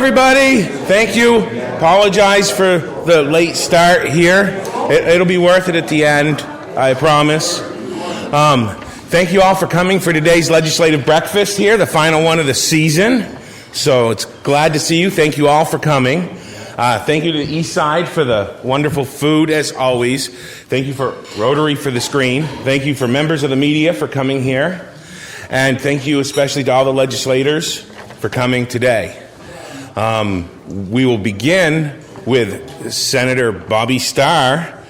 everybody. Thank you. Apologize for the late start here. It'll be worth it at the end, I promise. Thank you all for coming for today's legislative breakfast here, the final one of the season. So it's glad to see you. Thank you all for coming. Thank you to the East Side for the wonderful food, as always. Thank you for Rotary for the screen. Thank you for members of the media for coming here. And thank you especially to all the legislators for coming today. We will begin with Senator Bobby Starr,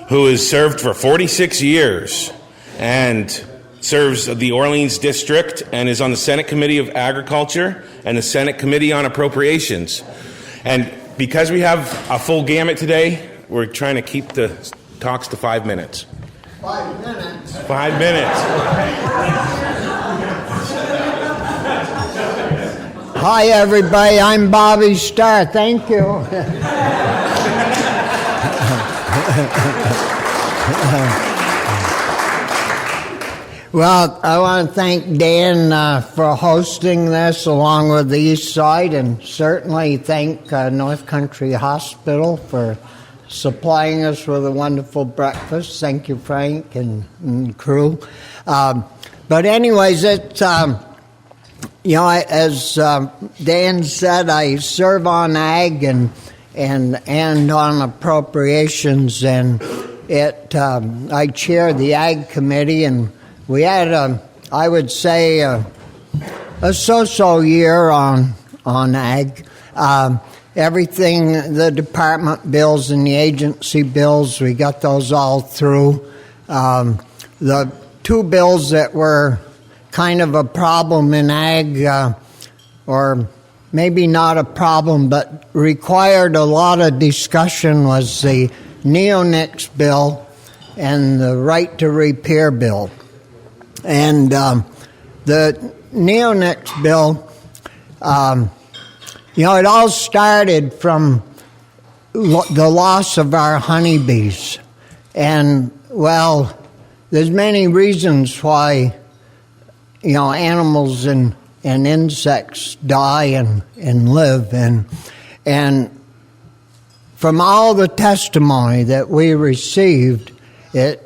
who has served for 46 years and serves the Orleans District and is on the Senate Committee of Agriculture and the Senate Committee on Appropriations. And because we have a full gamut today, we're trying to keep the talks to 5 minutes. 5 minutes? 5 minutes. Hi, everybody. I'm Bobby Starr. Thank you. Well, I want to thank Dan for hosting this along with the East Side, and certainly thank North Country Hospital for supplying us with a wonderful breakfast. Thank you, Frank and crew. But anyways, it's... as Dan said, I serve on Ag and on Appropriations, and I chair the Ag Committee, and we had I would say a so-so year on Ag. Everything, the department bills and the agency bills, we got those all through. The two bills that were kind of a problem in Ag, or maybe not a problem, but required a lot of discussion, was the neonics bill and the right to repair bill. And the neonics bill, it all started from the loss of our honeybees. And, well, there's many reasons why animals and insects die and live. And from all the testimony that we received, it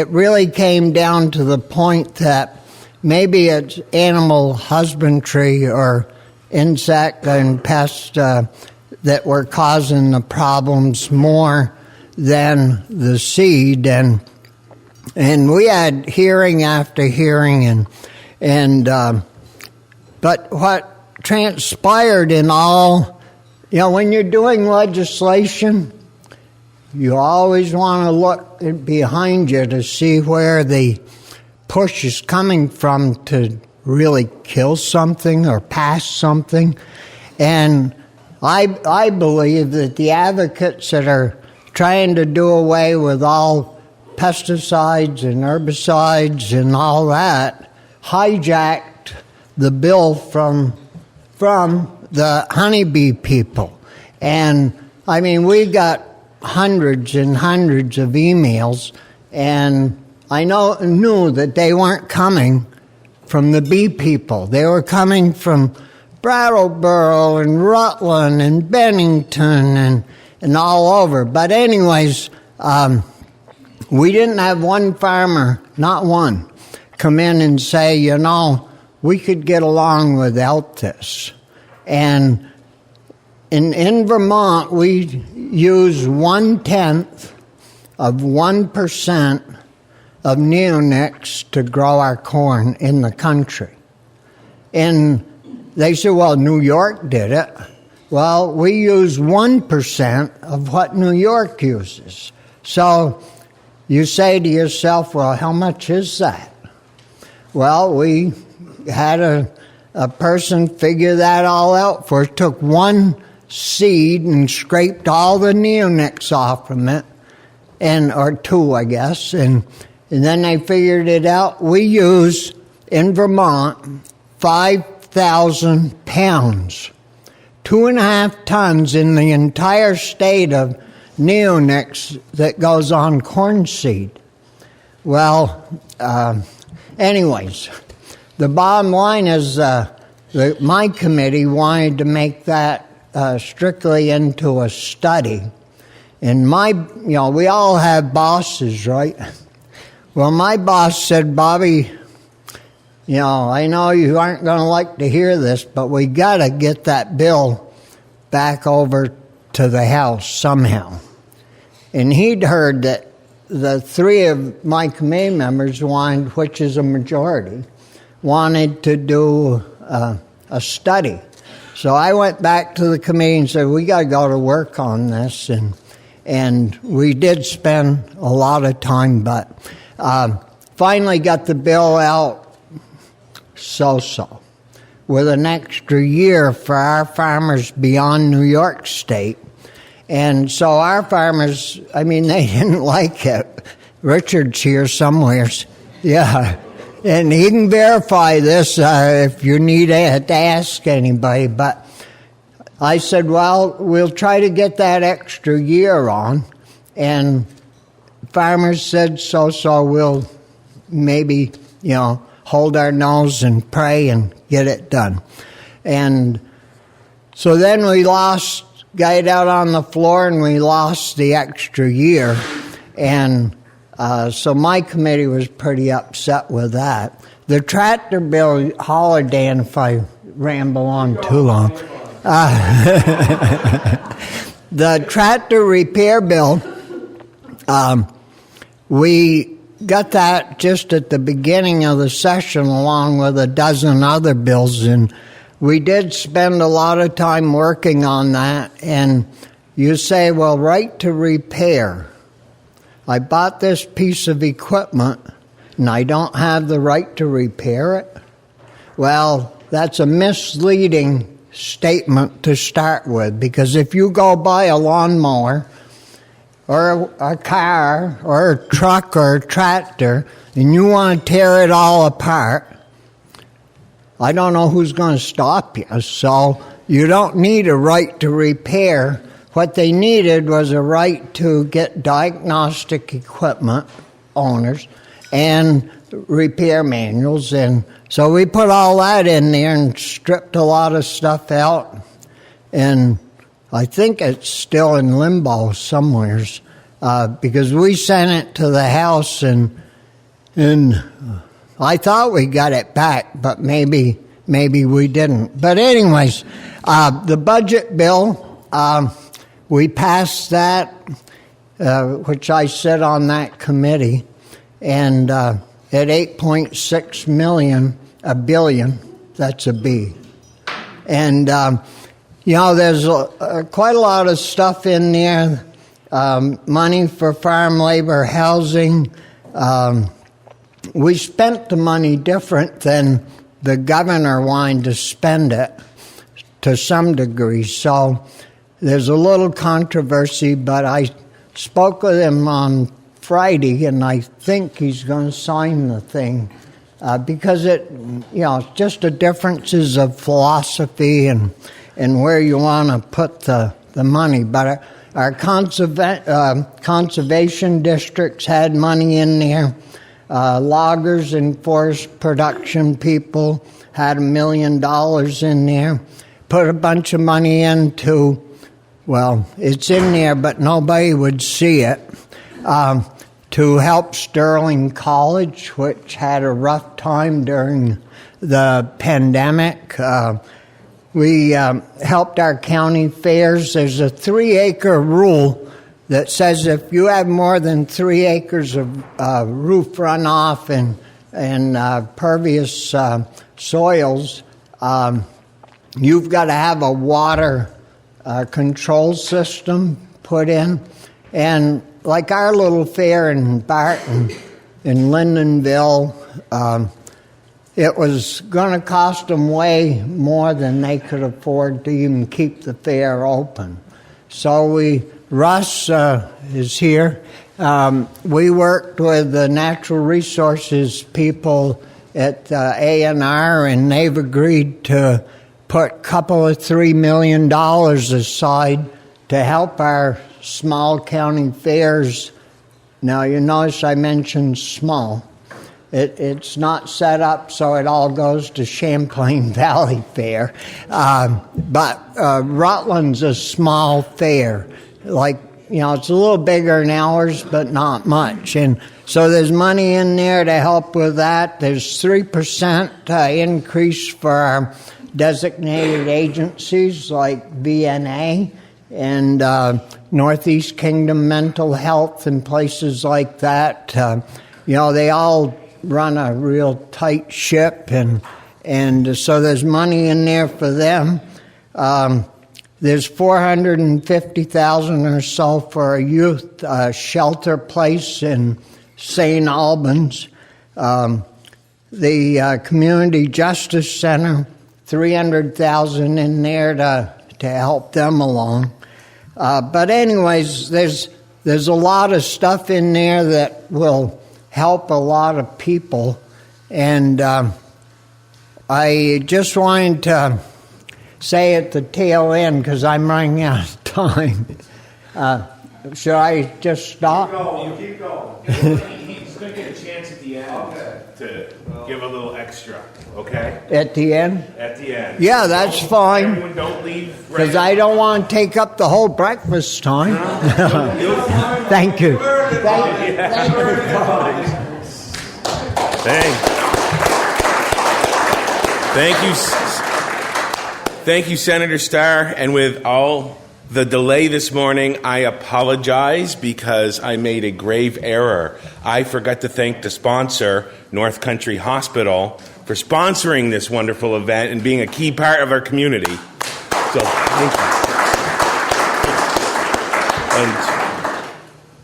really came down to the point that maybe it's animal husbandry or insect and pest that were causing the problems more than the seed. And we had hearing after hearing, but what transpired in all, when you're doing legislation, you always want to look behind you to see where the push is coming from to really kill something or pass something. And I believe that the advocates that are trying to do away with all pesticides and herbicides and all that hijacked the bill from the honeybee people. And I mean, we got hundreds and hundreds of emails, and I knew that they weren't coming from the bee people. They were coming from Brattleboro and Rutland and Bennington and all over. But anyways, we didn't have one farmer, not one, come in and say, we could get along without this. And in Vermont, we use 1/10 of 1% of neonics to grow our corn in the country. And they said, well, New York did it. Well, we use 1% of what New York uses. So you say to yourself, well, how much is that? Well, we had a person figure that all out for us. Took one seed and scraped all the neonics off from it, or two, I guess, and then they figured it out. We use, in Vermont, 5,000 pounds, 2.5 tons in the entire state of neonics that goes on corn seed. Well, anyways, the bottom line is my committee wanted to make that strictly into a study. And we all have bosses, right? Well, my boss said, Bobby, I know you aren't going to like to hear this, but we got to get that bill back over to the House somehow. And he'd heard that the three of my committee members wanted, which is a majority, wanted to do a study. So I went back to the committee and said, we got to go to work on this. And we did spend a lot of time, but finally got the bill out so-so, with an extra year for our farmers beyond New York State. And so our farmers, they didn't like it. Richard's here somewheres. Yeah. And he can verify this if you need to ask anybody. But I said, well, we'll try to get that extra year on. And farmers said, so we'll maybe, hold our nose and pray and get it done. And so then we got it out on the floor, and we lost the extra year. And so my committee was pretty upset with that. The tractor bill, holler, Dan, if I ramble on too long. The tractor repair bill, we got that just at the beginning of the session along with a dozen other bills, and we did spend a lot of time working on that. And you say, well, right to repair. I bought this piece of equipment and I don't have the right to repair it? Well, that's a misleading statement to start with, because if you go buy a lawnmower or a car or a truck or a tractor and you want to tear it all apart, I don't know who's going to stop you. So you don't need a right to repair. What they needed was a right to get diagnostic equipment owners and repair manuals. And so we put all that in there and stripped a lot of stuff out. And I think it's still in limbo somewheres, because we sent it to the House, and I thought we got it back, but maybe we didn't. But anyways, the budget bill, we passed that, which I sit on that committee, and at $8.6 million, a billion, that's a B. And there's quite a lot of stuff in there. Money for farm labor, housing. We spent the money different than the governor wanted to spend it to some degree. So there's a little controversy, but I spoke with him on Friday, and I think he's going to sign the thing because just the differences of philosophy and where you want to put the money. But our conservation districts had money in there. Loggers and forest production people had $1 million in there. Put a bunch of money into, it's in there, but nobody would see it, to help Sterling College, which had a rough time during the pandemic. We helped our county fairs. There's a 3-acre rule that says if you have more than 3 acres of roof runoff and pervious soils, you've got to have a water control system put in. And like our little fair in Barton, in Lindenville, it was going to cost them way more than they could afford to even keep the fair open. So Russ is here. We worked with the natural resources people at A&R, and they've agreed to put a couple of $3 million aside to help our small county fairs. Now, you notice I mentioned small. It's not set up so it all goes to Champlain Valley Fair. But Rutland's a small fair. Like, it's a little bigger than ours, but not much. And so there's money in there to help with that. There's 3% increase for our designated agencies like VNA and Northeast Kingdom Mental Health and places like that. They all run a real tight ship, and so there's money in there for them. There's $450,000 or so for a youth shelter place in St. Albans. The Community Justice Center, $300,000 in there to help them along. But anyways, there's a lot of stuff in there that will help a lot of people, and I just wanted to say at the tail end, because I'm running out of time. Should I just stop? Keep going. He's going to get a chance at the end to give a little extra, okay? At the end? At the end. Yeah, that's fine. Everyone don't leave. Because I don't want to take up the whole breakfast time. Thank you. Thank you. Thank you, Senator Starr. And with all the delay this morning, I apologize because I made a grave error. I forgot to thank the sponsor, North Country Hospital, for sponsoring this wonderful event and being a key part of our community. So, thank you.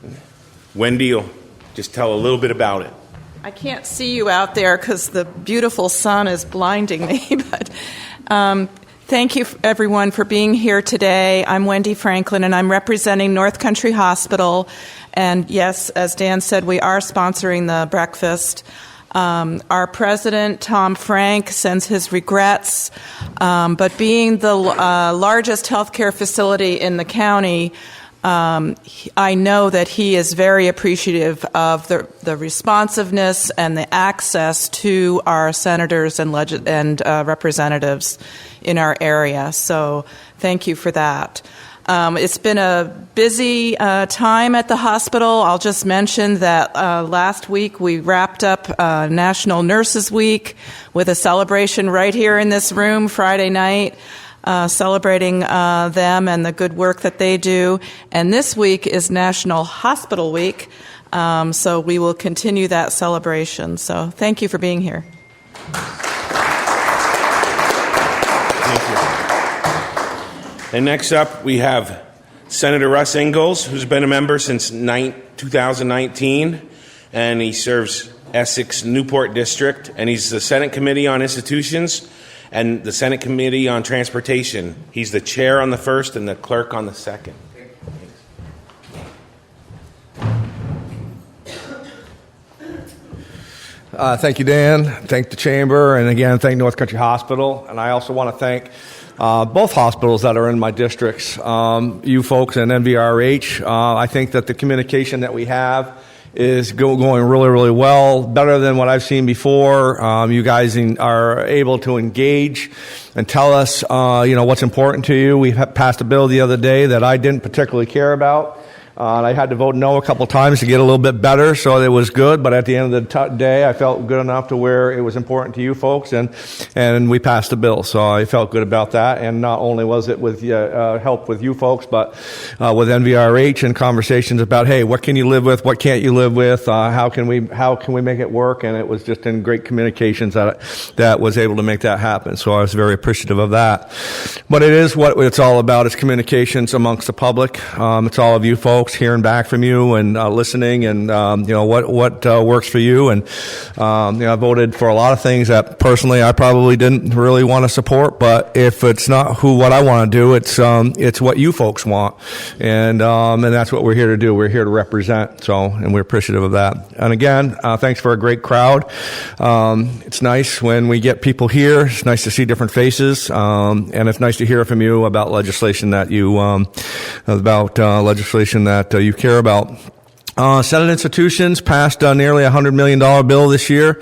And Wendy will just tell a little bit about it. I can't see you out there because the beautiful sun is blinding me, but thank you, everyone, for being here today. I'm Wendy Franklin, and I'm representing North Country Hospital. And yes, as Dan said, we are sponsoring the breakfast. Our president, Tom Frank, sends his regrets, but being the largest healthcare facility in the county, I know that he is very appreciative of the responsiveness and the access to our senators and representatives in our area. So thank you for that. It's been a busy time at the hospital. I'll just mention that last week we wrapped up National Nurses Week with a celebration right here in this room Friday night. Celebrating them and the good work that they do. And this week is National Hospital Week, so we will continue that celebration. So thank you for being here. Thank you. And next up, we have Senator Russ Ingalls, who's been a member since 2019, and he serves Essex Newport District, and he's the Senate Committee on Institutions and the Senate Committee on Transportation. He's the chair on the first and the clerk on the second. Thank you, Dan. Thank the Chamber, and again, thank North Country Hospital. And I also want to thank both hospitals that are in my districts, you folks and NVRH. I think that the communication that we have is going really, really well, better than what I've seen before. You guys are able to engage and tell us, what's important to you. We passed a bill the other day that I didn't particularly care about. And I had to vote no a couple times to get a little bit better, so it was good. But at the end of the day, I felt good enough to where it was important to you folks, and we passed the bill. So I felt good about that. And not only was it with help with you folks, but with NVRH and conversations about, hey, what can you live with, what can't you live with, how can we make it work? And it was just in great communications that was able to make that happen. So I was very appreciative of that. But it is what it's all about. It's communications amongst the public. It's all of you folks hearing back from you and listening, and what works for you. And I voted for a lot of things that personally I probably didn't really want to support. But if it's not what I want to do, it's what you folks want, and that's what we're here to do. We're here to represent. So, and we're appreciative of that. And again, thanks for a great crowd. It's nice when we get people here. It's nice to see different faces, and it's nice to hear from you about legislation that you you care about. Senate institutions passed nearly $100 million bill this year.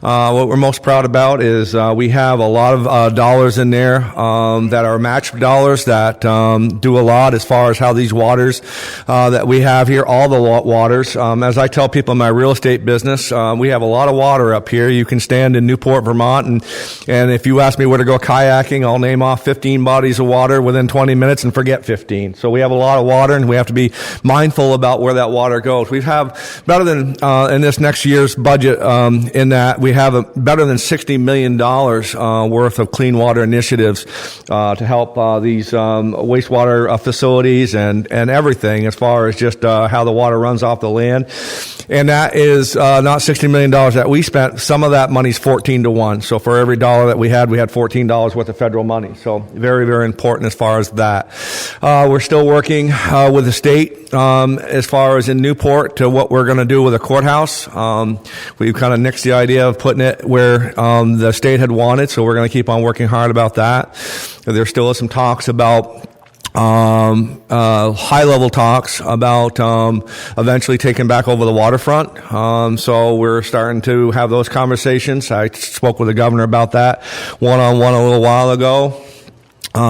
What we're most proud about is we have a lot of dollars in there that are matched dollars that do a lot as far as how these waters that we have here, all the waters. As I tell people in my real estate business, we have a lot of water up here. You can stand in Newport, Vermont, and if you ask me where to go kayaking, I'll name off 15 bodies of water within 20 minutes and forget 15. So we have a lot of water, and we have to be mindful about where that water goes. We have better than in this next year's budget. In that we have better than $60 million worth of clean water initiatives to help these wastewater facilities and everything as far as just how the water runs off the land. And that is not $60 million that we spent. Some of that money's 14-1. So for every dollar that we had $14 worth of federal money. So very, very important as far as that. We're still working with the state as far as in Newport to what we're going to do with the courthouse. We've kind of nixed the idea of putting it where the state had wanted, so we're going to keep on working hard about that. There still is some talks about high-level talks about eventually taking back over the waterfront. So we're starting to have those conversations. I spoke with the governor about that one-on-one a little while ago.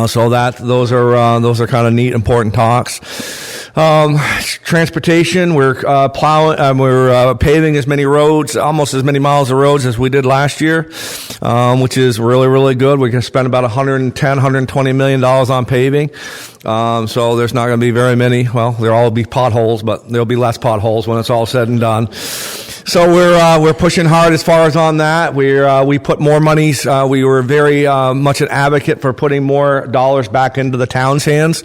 So those are kind of neat, important talks. Transportation, we're plowing, we're paving as many roads, almost as many miles of roads as we did last year, which is really, really good. We're going to spend about $120 million on paving. So there's not going to be very many. Well, there'll all be potholes, but there'll be less potholes when it's all said and done. So we're pushing hard as far as on that. We put more monies. We were very much an advocate for putting more dollars back into the town's hands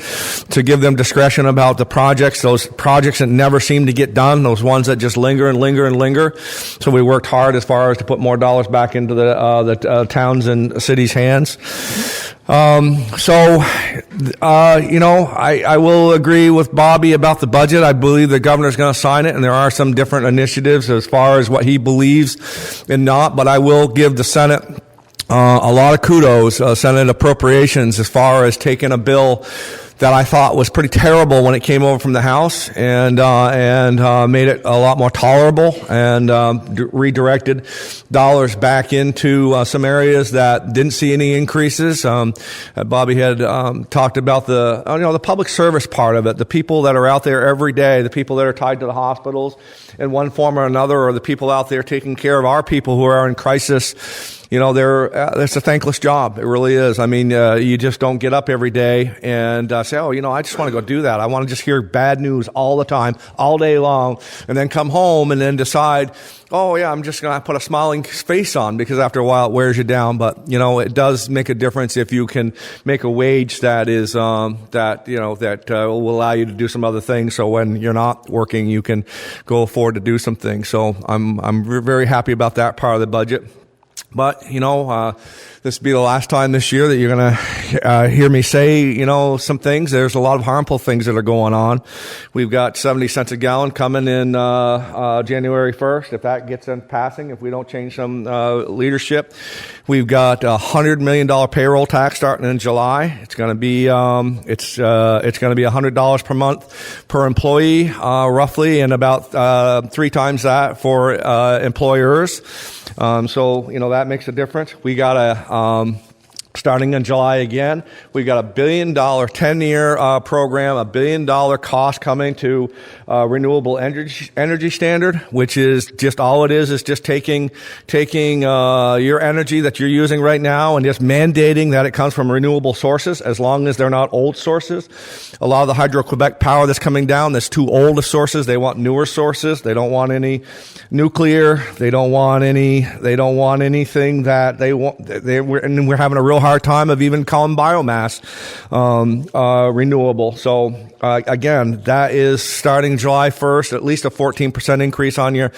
to give them discretion about the projects, those projects that never seem to get done, those ones that just linger and linger and linger. So we worked hard as far as to put more dollars back into the towns and cities' hands. I will agree with Bobby about the budget. I believe the governor's going to sign it, and there are some different initiatives as far as what he believes and not, but I will give the Senate a lot of kudos, Senate Appropriations, as far as taking a bill that I thought was pretty terrible when it came over from the House and made it a lot more tolerable and redirected dollars back into some areas that didn't see any increases. Bobby had talked about the public service part of it, the people that are out there every day, the people that are tied to the hospitals in one form or another, or the people out there taking care of our people who are in crisis. It's a thankless job. It really is. I mean, you just don't get up every day and say, I just want to go do that. I want to just hear bad news all the time, all day long, and then come home and then decide, I'm just going to put a smiling face on, because after a while it wears you down. But, it does make a difference if you can make a wage that is, that will allow you to do some other things. So when you're not working, you can go afford to do some things. So I'm very happy about that part of the budget. But, this will be the last time this year that you're going to hear me say, some things. There's a lot of harmful things that are going on. We've got 70 cents a gallon coming in January 1st, if that gets in passing, if we don't change some leadership. We've got a $100 million payroll tax starting in July. It's going to be it's going to be $100 per month per employee, roughly, and about 3 times that for employers. So that makes a difference. We got starting in July again, we've got $1 billion 10-year program, $1 billion cost coming to renewable energy standard, which is just all it is just taking your energy that you're using right now and just mandating that it comes from renewable sources, as long as they're not old sources. A lot of the Hydro-Quebec power that's coming down, that's too old of sources. They want newer sources. They don't want any nuclear. They don't want anything that they want. And we're having a real hard time of even calling biomass renewable. So again, that is starting July 1st, at least a 14% increase on your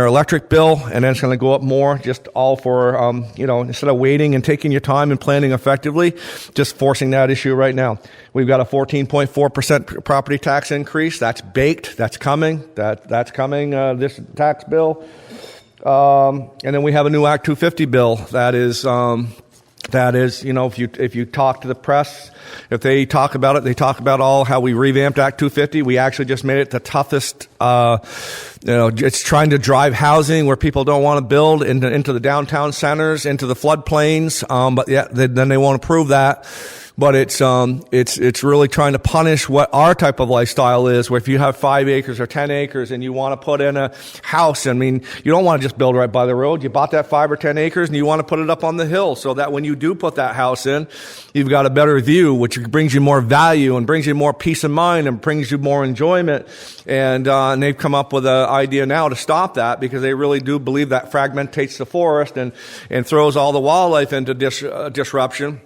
electric bill, and then it's going to go up more, just all for instead of waiting and taking your time and planning effectively, just forcing that issue right now. We've got a 14.4% property tax increase. That's baked. That's coming. That's coming. This tax bill, and then we have a new Act 250 bill that is That is, if you talk to the press, if they talk about it, they talk about all how we revamped Act 250. We actually just made it the toughest. It's trying to drive housing where people don't want to build into the downtown centers, into the floodplains. But yeah, then they won't approve that. But it's really trying to punish what our type of lifestyle is, where if you have 5 acres or 10 acres and you want to put in a house, I mean, you don't want to just build right by the road. You bought that 5 or 10 acres and you want to put it up on the hill so that when you do put that house in, you've got a better view, which brings you more value and brings you more peace of mind and brings you more enjoyment. And they've come up with an idea now to stop that because they really do believe that fragmentates the forest and throws all the wildlife into disruption.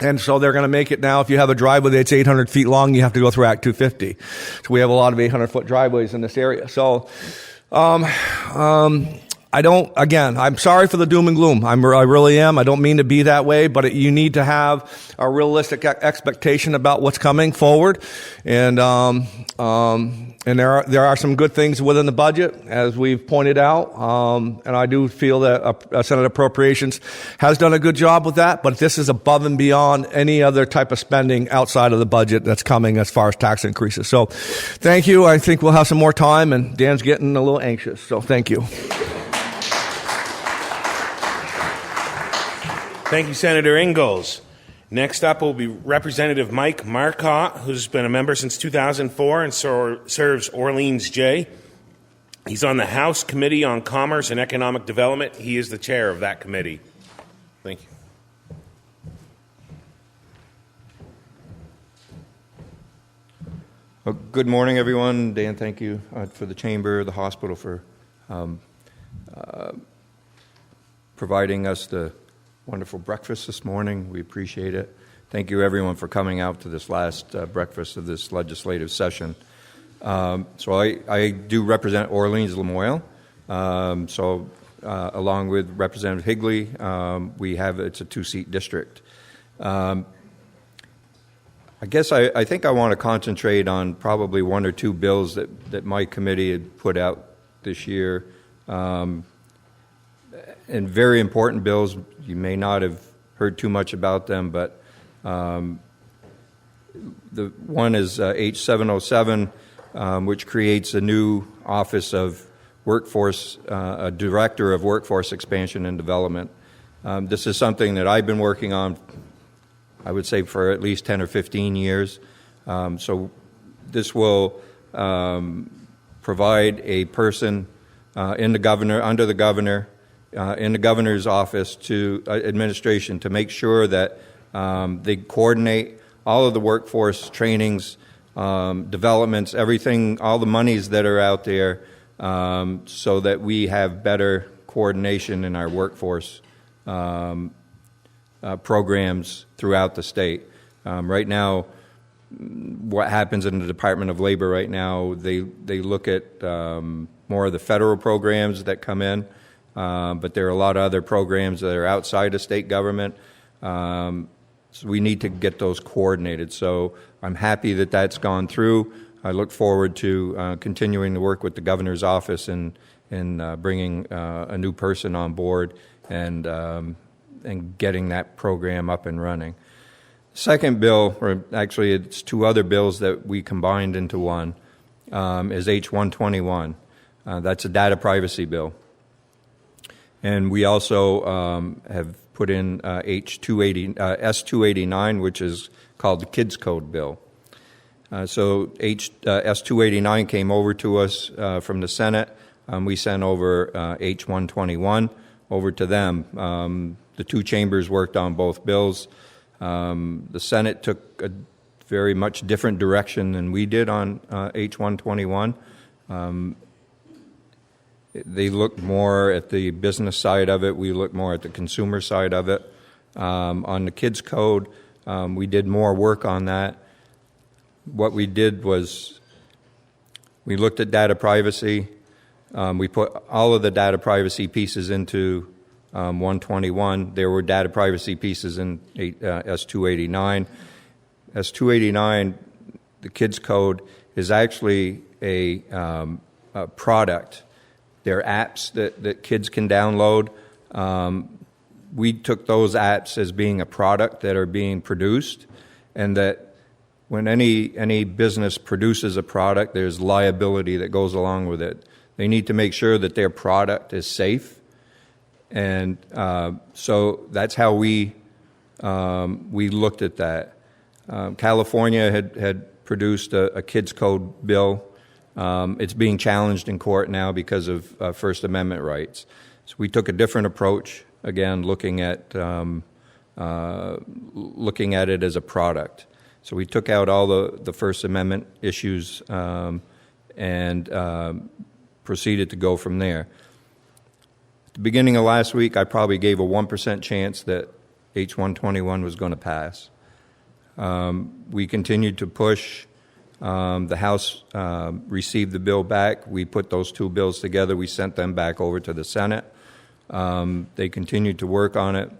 And so they're going to make it now, if you have a driveway that's 800 feet long, you have to go through Act 250. So we have a lot of 800-foot driveways in this area. So I'm sorry for the doom and gloom. I really am. I don't mean to be that way, but you need to have a realistic expectation about what's coming forward. And there are some good things within the budget, as we've pointed out. And I do feel that Senate Appropriations has done a good job with that, but this is above and beyond any other type of spending outside of the budget that's coming as far as tax increases. So thank you. I think we'll have some more time, and Dan's getting a little anxious. So thank you. Thank you, Senator Ingalls. Next up will be Representative Mike Marcotte, who's been a member since 2004 and serves Orleans J. He's on the House Committee on Commerce and Economic Development. He is the chair of that committee. Thank you. Well, good morning, everyone. Dan, thank you for the chamber, the hospital for providing us the wonderful breakfast this morning. We appreciate it. Thank you, everyone, for coming out to this last breakfast of this legislative session. So I do represent Orleans Lamoille. Along with Representative Higley, it's a 2-seat district. I guess I think I want to concentrate on probably 1 or 2 bills that my committee had put out this year. And very important bills. You may not have heard too much about them, but the one is H707, which creates a new Office of Workforce, a Director of Workforce Expansion and Development. This is something that I've been working on, I would say, for at least 10 or 15 years. So this will provide a person under the governor, in the governor's office to administration to make sure that they coordinate all of the workforce trainings, developments, everything, all the monies that are out there, so that we have better coordination in our workforce programs throughout the state. Right now, what happens in the Department of Labor right now, they look at more of the federal programs that come in. But there are a lot of other programs that are outside of state government. So we need to get those coordinated. So I'm happy that that's gone through. I look forward to continuing to work with the governor's office and bringing a new person on board and getting that program up and running. Second bill, or actually it's 2 other bills that we combined into one, is H121. That's a data privacy bill. And we also have put in S289, which is called the Kids Code Bill. So S289 came over to us from the Senate. We sent over H121 over to them. The 2 chambers worked on both bills. The Senate took a very much different direction than we did on H121. They look more at the business side of it. We look more at the consumer side of it. On the kids' code, we did more work on that. What we did was we looked at data privacy. We put all of the data privacy pieces into 121. There were data privacy pieces in S289. S289, the kids' code, is actually a product. They're apps that kids can download we took those apps as being a product that are being produced, and that when any business produces a product, there's liability that goes along with it. They need to make sure that their product is safe, and so that's how we looked at that. California had produced a kids code bill. It's being challenged in court now because of First Amendment rights. So we took a different approach, again, looking at it as a product. So we took out all the First Amendment issues and proceeded to go from there. At the beginning of last week, I probably gave a 1% chance that H121 was going to pass. We continued to push. The House received the bill back. We put those two bills together. We sent them back over to the Senate. They continued to work on it.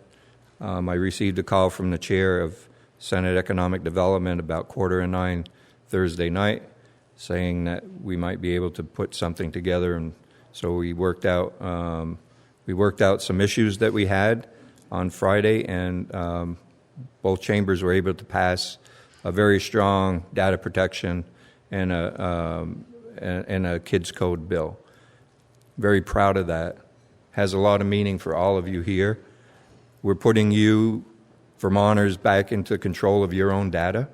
I received a call from the chair of Senate Economic Development about 8:45 Thursday night, saying that we might be able to put something together, and so we worked out some issues that we had on Friday, and both chambers were able to pass a very strong data protection and a kids code bill. Very proud of that. Has a lot of meaning for all of you here. We're putting you, Vermonters, back into control of your own data.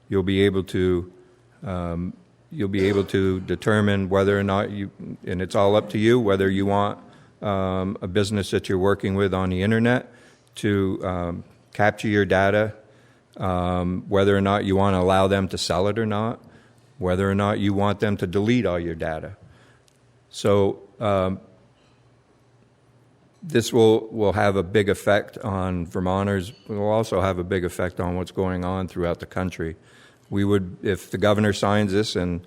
You'll be able to determine whether or not you, and it's all up to you, whether you want a business that you're working with on the internet to capture your data, whether or not you want to allow them to sell it or not, whether or not you want them to delete all your data. So this will have a big effect on Vermonters. It will also have a big effect on what's going on throughout the country. We would, if the governor signs this, and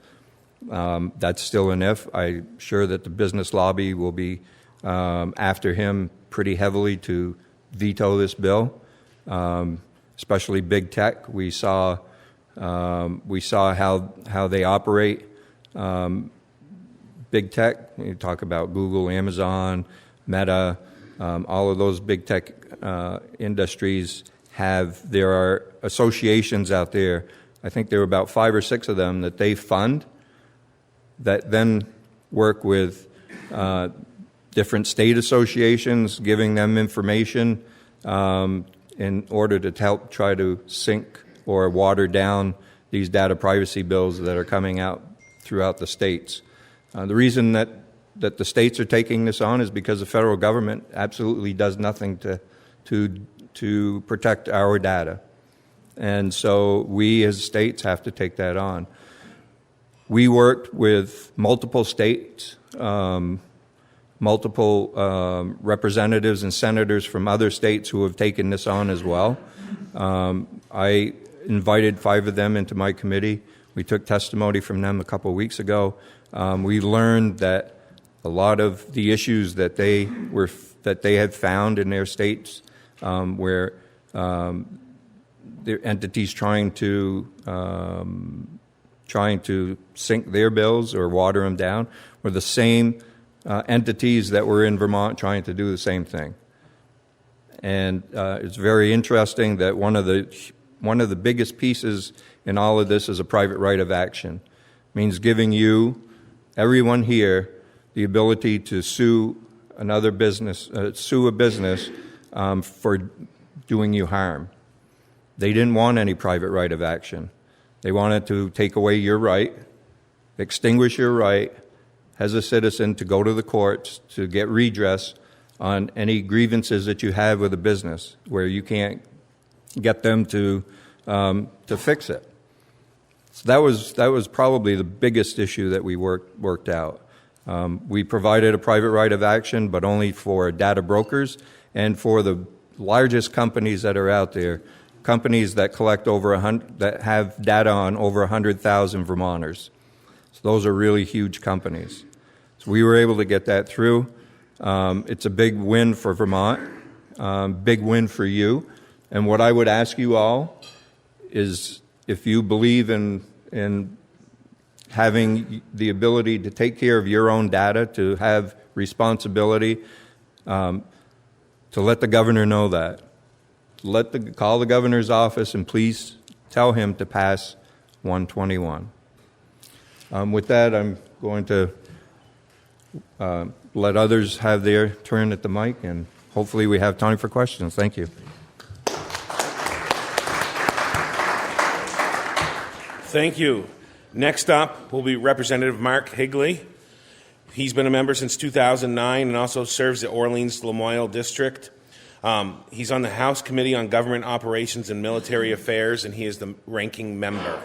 that's still an if, I'm sure that the business lobby will be after him pretty heavily to veto this bill, especially big tech. We saw how they operate. Big tech, you talk about Google, Amazon, Meta, all of those big tech industries there are associations out there. I think there are about 5 or 6 of them that they fund that then work with different state associations, giving them information in order to help try to sink or water down these data privacy bills that are coming out throughout the states. The reason that the states are taking this on is because the federal government absolutely does nothing to protect our data. And so we as states have to take that on. We worked with multiple states, multiple representatives and senators from other states who have taken this on as well. I invited 5 of them into my committee. We took testimony from them a couple of weeks ago. We learned that a lot of the issues that they had found in their states, where their entities trying to sink their bills or water them down, were the same entities that were in Vermont trying to do the same thing. And it's very interesting that one of the biggest pieces in all of this is a private right of action. It means giving you, everyone here, the ability to sue another business, sue a business for doing you harm. They didn't want any private right of action. They wanted to take away your right, extinguish your right as a citizen to go to the courts to get redress on any grievances that you have with a business where you can't get them to fix it. So that was probably the biggest issue that we worked out. We provided a private right of action, but only for data brokers and for the largest companies that are out there, companies that collect that have data on over 100,000 Vermonters. So those are really huge companies. So we were able to get that through. It's a big win for Vermont, big win for you. And what I would ask you all is, if you believe in having the ability to take care of your own data, to have responsibility, to let the governor know that. Call the governor's office and please tell him to pass 121. With that, I'm going to let others have their turn at the mic, and hopefully we have time for questions. Thank you. Thank you. Next up will be Representative Mark Higley. He's been a member since 2009 and also serves the Orleans-Lamoille District. He's on the House Committee on Government Operations and Military Affairs, and he is the ranking member.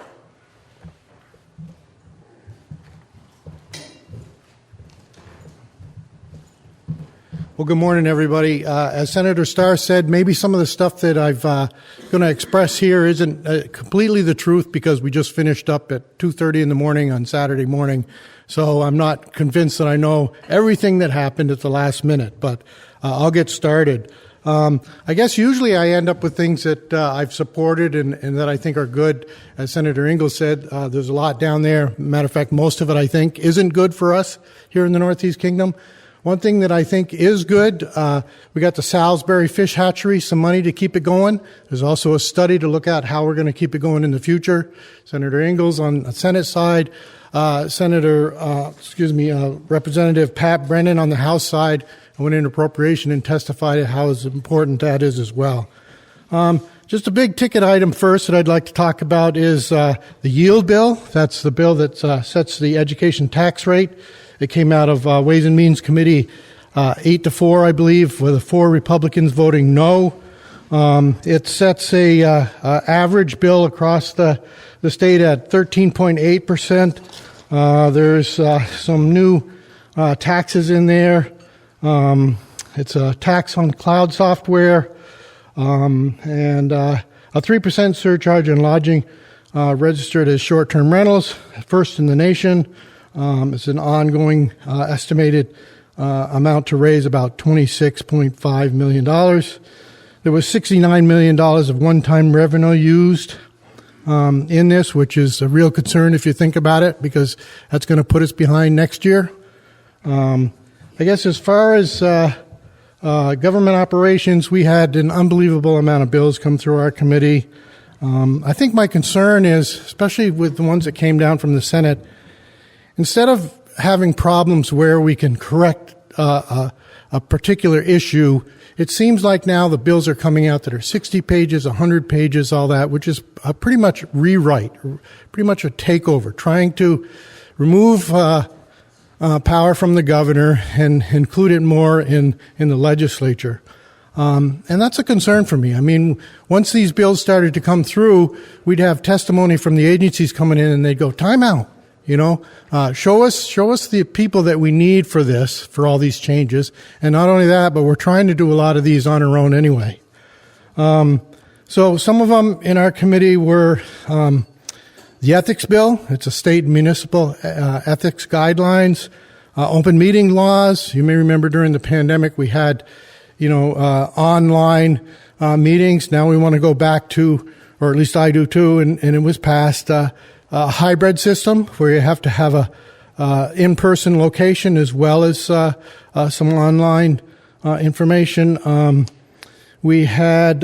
Well, good morning, everybody. As Senator Starr said, maybe some of the stuff that I've going to express here isn't completely the truth because we just finished up at 2:30 in the morning on Saturday morning. So I'm not convinced that I know everything that happened at the last minute, but I'll get started. I guess usually I end up with things that I've supported and that I think are good. As Senator Ingalls said, there's a lot down there. Matter of fact, most of it I think isn't good for us here in the Northeast Kingdom. One thing that I think is good, we got the Salisbury Fish Hatchery, some money to keep it going. There's also a study to look at how we're going to keep it going in the future. Senator Ingalls on the Senate side, Representative Pat Brennan on the House side went into appropriation and testified how important that is as well. Just a big ticket item first that I'd like to talk about is the yield bill. That's the bill that sets the education tax rate. It came out of Ways and Means Committee 8-4, I believe, with the 4 Republicans voting no. It sets a average bill across the state at 13.8%. There's some new taxes in there. It's a tax on cloud software and a 3% surcharge on lodging registered as short-term rentals, first in the nation. It's an ongoing estimated amount to raise about $26.5 million. There was $69 million of one-time revenue used in this, which is a real concern if you think about it, because that's going to put us behind next year. I guess as far as government operations, we had an unbelievable amount of bills come through our committee. I think my concern is, especially with the ones that came down from the Senate, instead of having problems where we can correct a particular issue, it seems like now the bills are coming out that are 60 pages, 100 pages, all that, which is pretty much rewrite, pretty much a takeover, trying to remove power from the governor and include it more in the legislature. And that's a concern for me. I mean, once these bills started to come through, we'd have testimony from the agencies coming in and they'd go, time out. You know, show us the people that we need for this, for all these changes. And not only that, but we're trying to do a lot of these on our own anyway. So some of them in our committee were the ethics bill. It's a state and municipal ethics guidelines, open meeting laws. You may remember during the pandemic we had, online meetings. Now we want to go back to, or at least I do too, and it was passed. A hybrid system where you have to have a in-person location as well as some online information. We had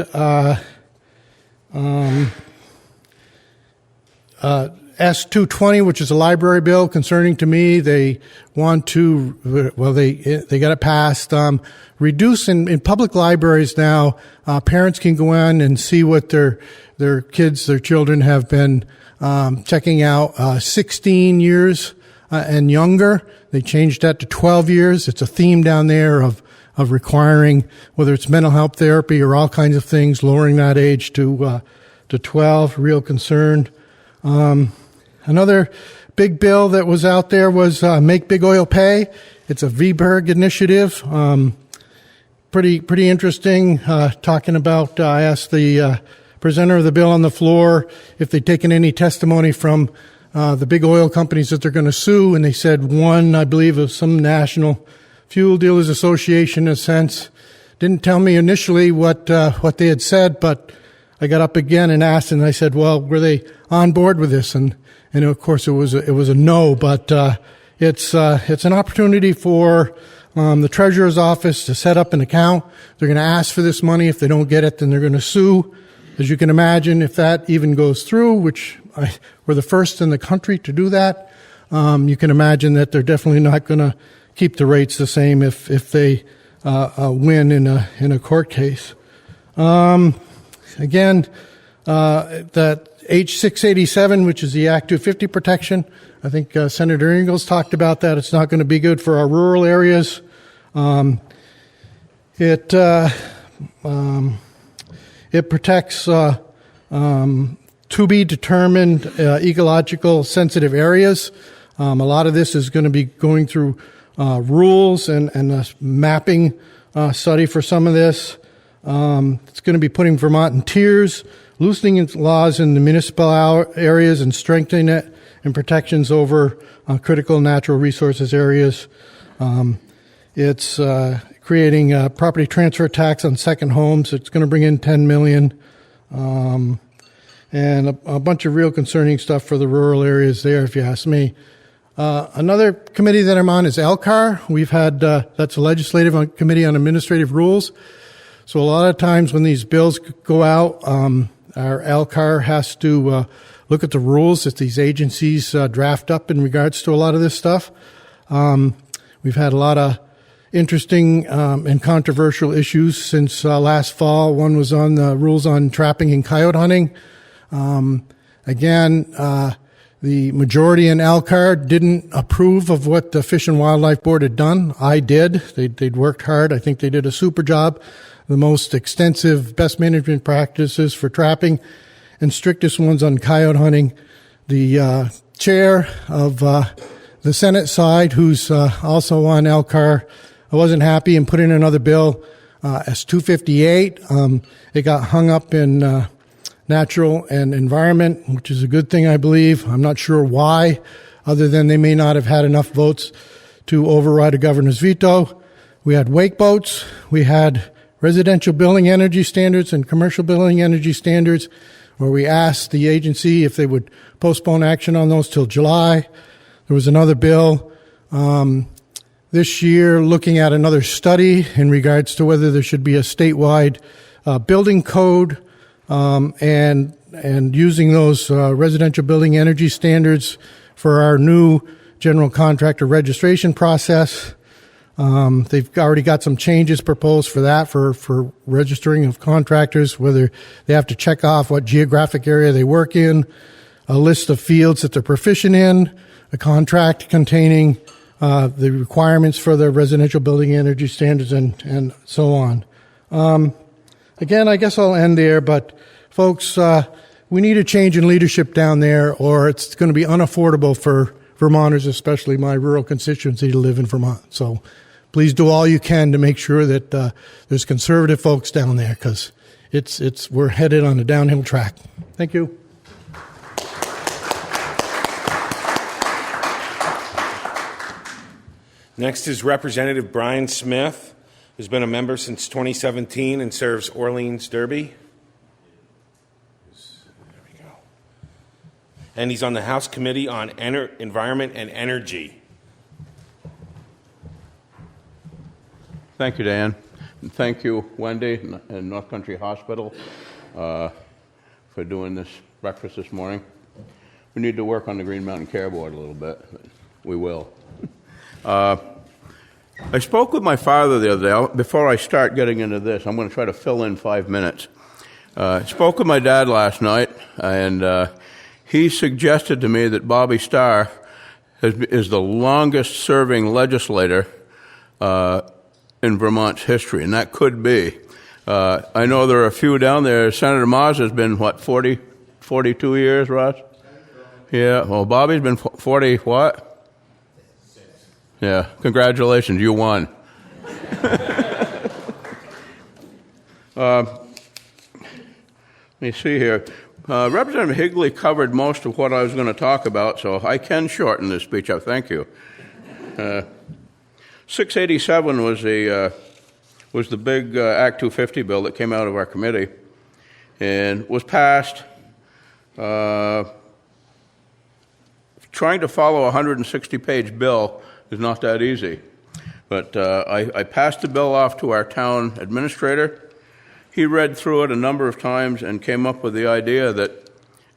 S220, which is a library bill concerning to me. They want to, well, they got it passed. Reduce in public libraries now. Parents can go in and see what their kids, their children have been checking out 16 years and younger. They changed that to 12 years. It's a theme down there of requiring, whether it's mental health therapy or all kinds of things, lowering that age to 12. Real concern. Another big bill that was out there was Make Big Oil Pay. It's a VBERG initiative. Pretty interesting. Talking about, I asked the presenter of the bill on the floor if they'd taken any testimony from the big oil companies that they're going to sue, and they said one, I believe, of some National Fuel Dealers Association, in a sense. Didn't tell me initially what they had said, but I got up again and asked, and I said, well, were they on board with this? And of course it was a no, but It's an opportunity for the treasurer's office to set up an account. They're going to ask for this money. If they don't get it, then they're going to sue. As you can imagine, if that even goes through, which we're the first in the country to do that, you can imagine that they're definitely not going to keep the rates the same if they win in a court case. Again, that H687, which is the Act 250 protection, I think Senator Ingalls talked about that. It's not going to be good for our rural areas. It protects to be determined ecological sensitive areas. A lot of this is going to be going through rules and a mapping study for some of this. It's going to be putting Vermont in tiers, loosening its laws in the municipal areas and strengthening it and protections over critical natural resources areas. It's creating a property transfer tax on second homes. It's going to bring in $10 million. And a bunch of real concerning stuff for the rural areas there, if you ask me. Another committee that I'm on is LCAR. We've had, that's a legislative committee on administrative rules. So a lot of times when these bills go out, our LCAR has to look at the rules that these agencies draft up in regards to a lot of this stuff. We've had a lot of interesting and controversial issues since last fall. One was on the rules on trapping and coyote hunting. Again, the majority in LCAR didn't approve of what the Fish and Wildlife Board had done. I did. They'd worked hard. I think they did a super job. The most extensive best management practices for trapping and strictest ones on coyote hunting. The chair of the Senate side, who's also on LCAR, I wasn't happy and put in another bill, S-258. It got hung up in natural and environment, which is a good thing, I believe. I'm not sure why, other than they may not have had enough votes to override a governor's veto. We had wake boats. We had residential building energy standards and commercial building energy standards, where we asked the agency if they would postpone action on those till July. There was another bill this year looking at another study in regards to whether there should be a statewide building code and using those residential building energy standards for our new general contractor registration process. They've already got some changes proposed for that, for registering of contractors, whether they have to check off what geographic area they work in, a list of fields that they're proficient in, a contract containing the requirements for the residential building energy standards, and so on. Again, I guess I'll end there, but folks, we need a change in leadership down there, or it's going to be unaffordable for Vermonters, especially my rural constituency, to live in Vermont. So please do all you can to make sure that there's conservative folks down there, because we're headed on a downhill track. Thank you. Next is Representative Brian Smith, who's been a member since 2017 and serves Orleans Derby. There we go. And he's on the House Committee on Environment and Energy. Thank you, Dan. And thank you, Wendy, and North Country Hospital for doing this breakfast this morning. We need to work on the Green Mountain Care Board a little bit, but we will. I spoke with my father the other day. Before I start getting into this, I'm going to try to fill in 5 minutes. I spoke with my dad last night, and he suggested to me that Bobby Starr is the longest-serving legislator in Vermont's history, and that could be. I know there are a few down there. Senator Mars has been, 42 years, Ross? Yeah, well, Bobby's been 40, what? Yeah, congratulations, you won. Let me see here. Representative Higley covered most of what I was going to talk about, so I can shorten this speech up. Thank you. 687 was the big Act 250 bill that came out of our committee and was passed trying to follow a 160-page bill is not that easy. But I passed the bill off to our town administrator. He read through it a number of times and came up with the idea that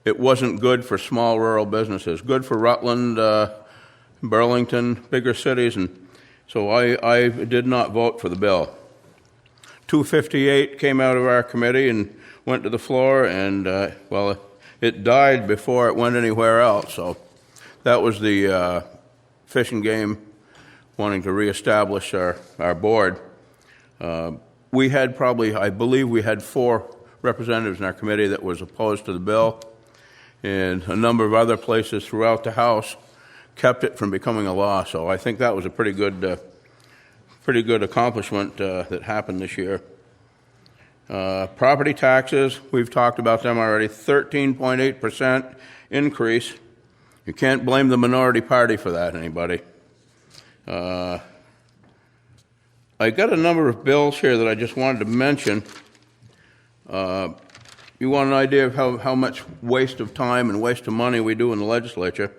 it wasn't good for small rural businesses, good for Rutland, Burlington, bigger cities, and so I did not vote for the bill. 258 came out of our committee and went to the floor, and, well, it died before it went anywhere else. So that was the Fish and Game wanting to reestablish our board. We had probably, I believe we had 4 representatives in our committee that was opposed to the bill, and a number of other places throughout the House kept it from becoming a law. So I think that was a pretty good accomplishment that happened this year. Property taxes, we've talked about them already, 13.8% increase. You can't blame the minority party for that, anybody. I got a number of bills here that I just wanted to mention. You want an idea of how much waste of time and waste of money we do in the legislature?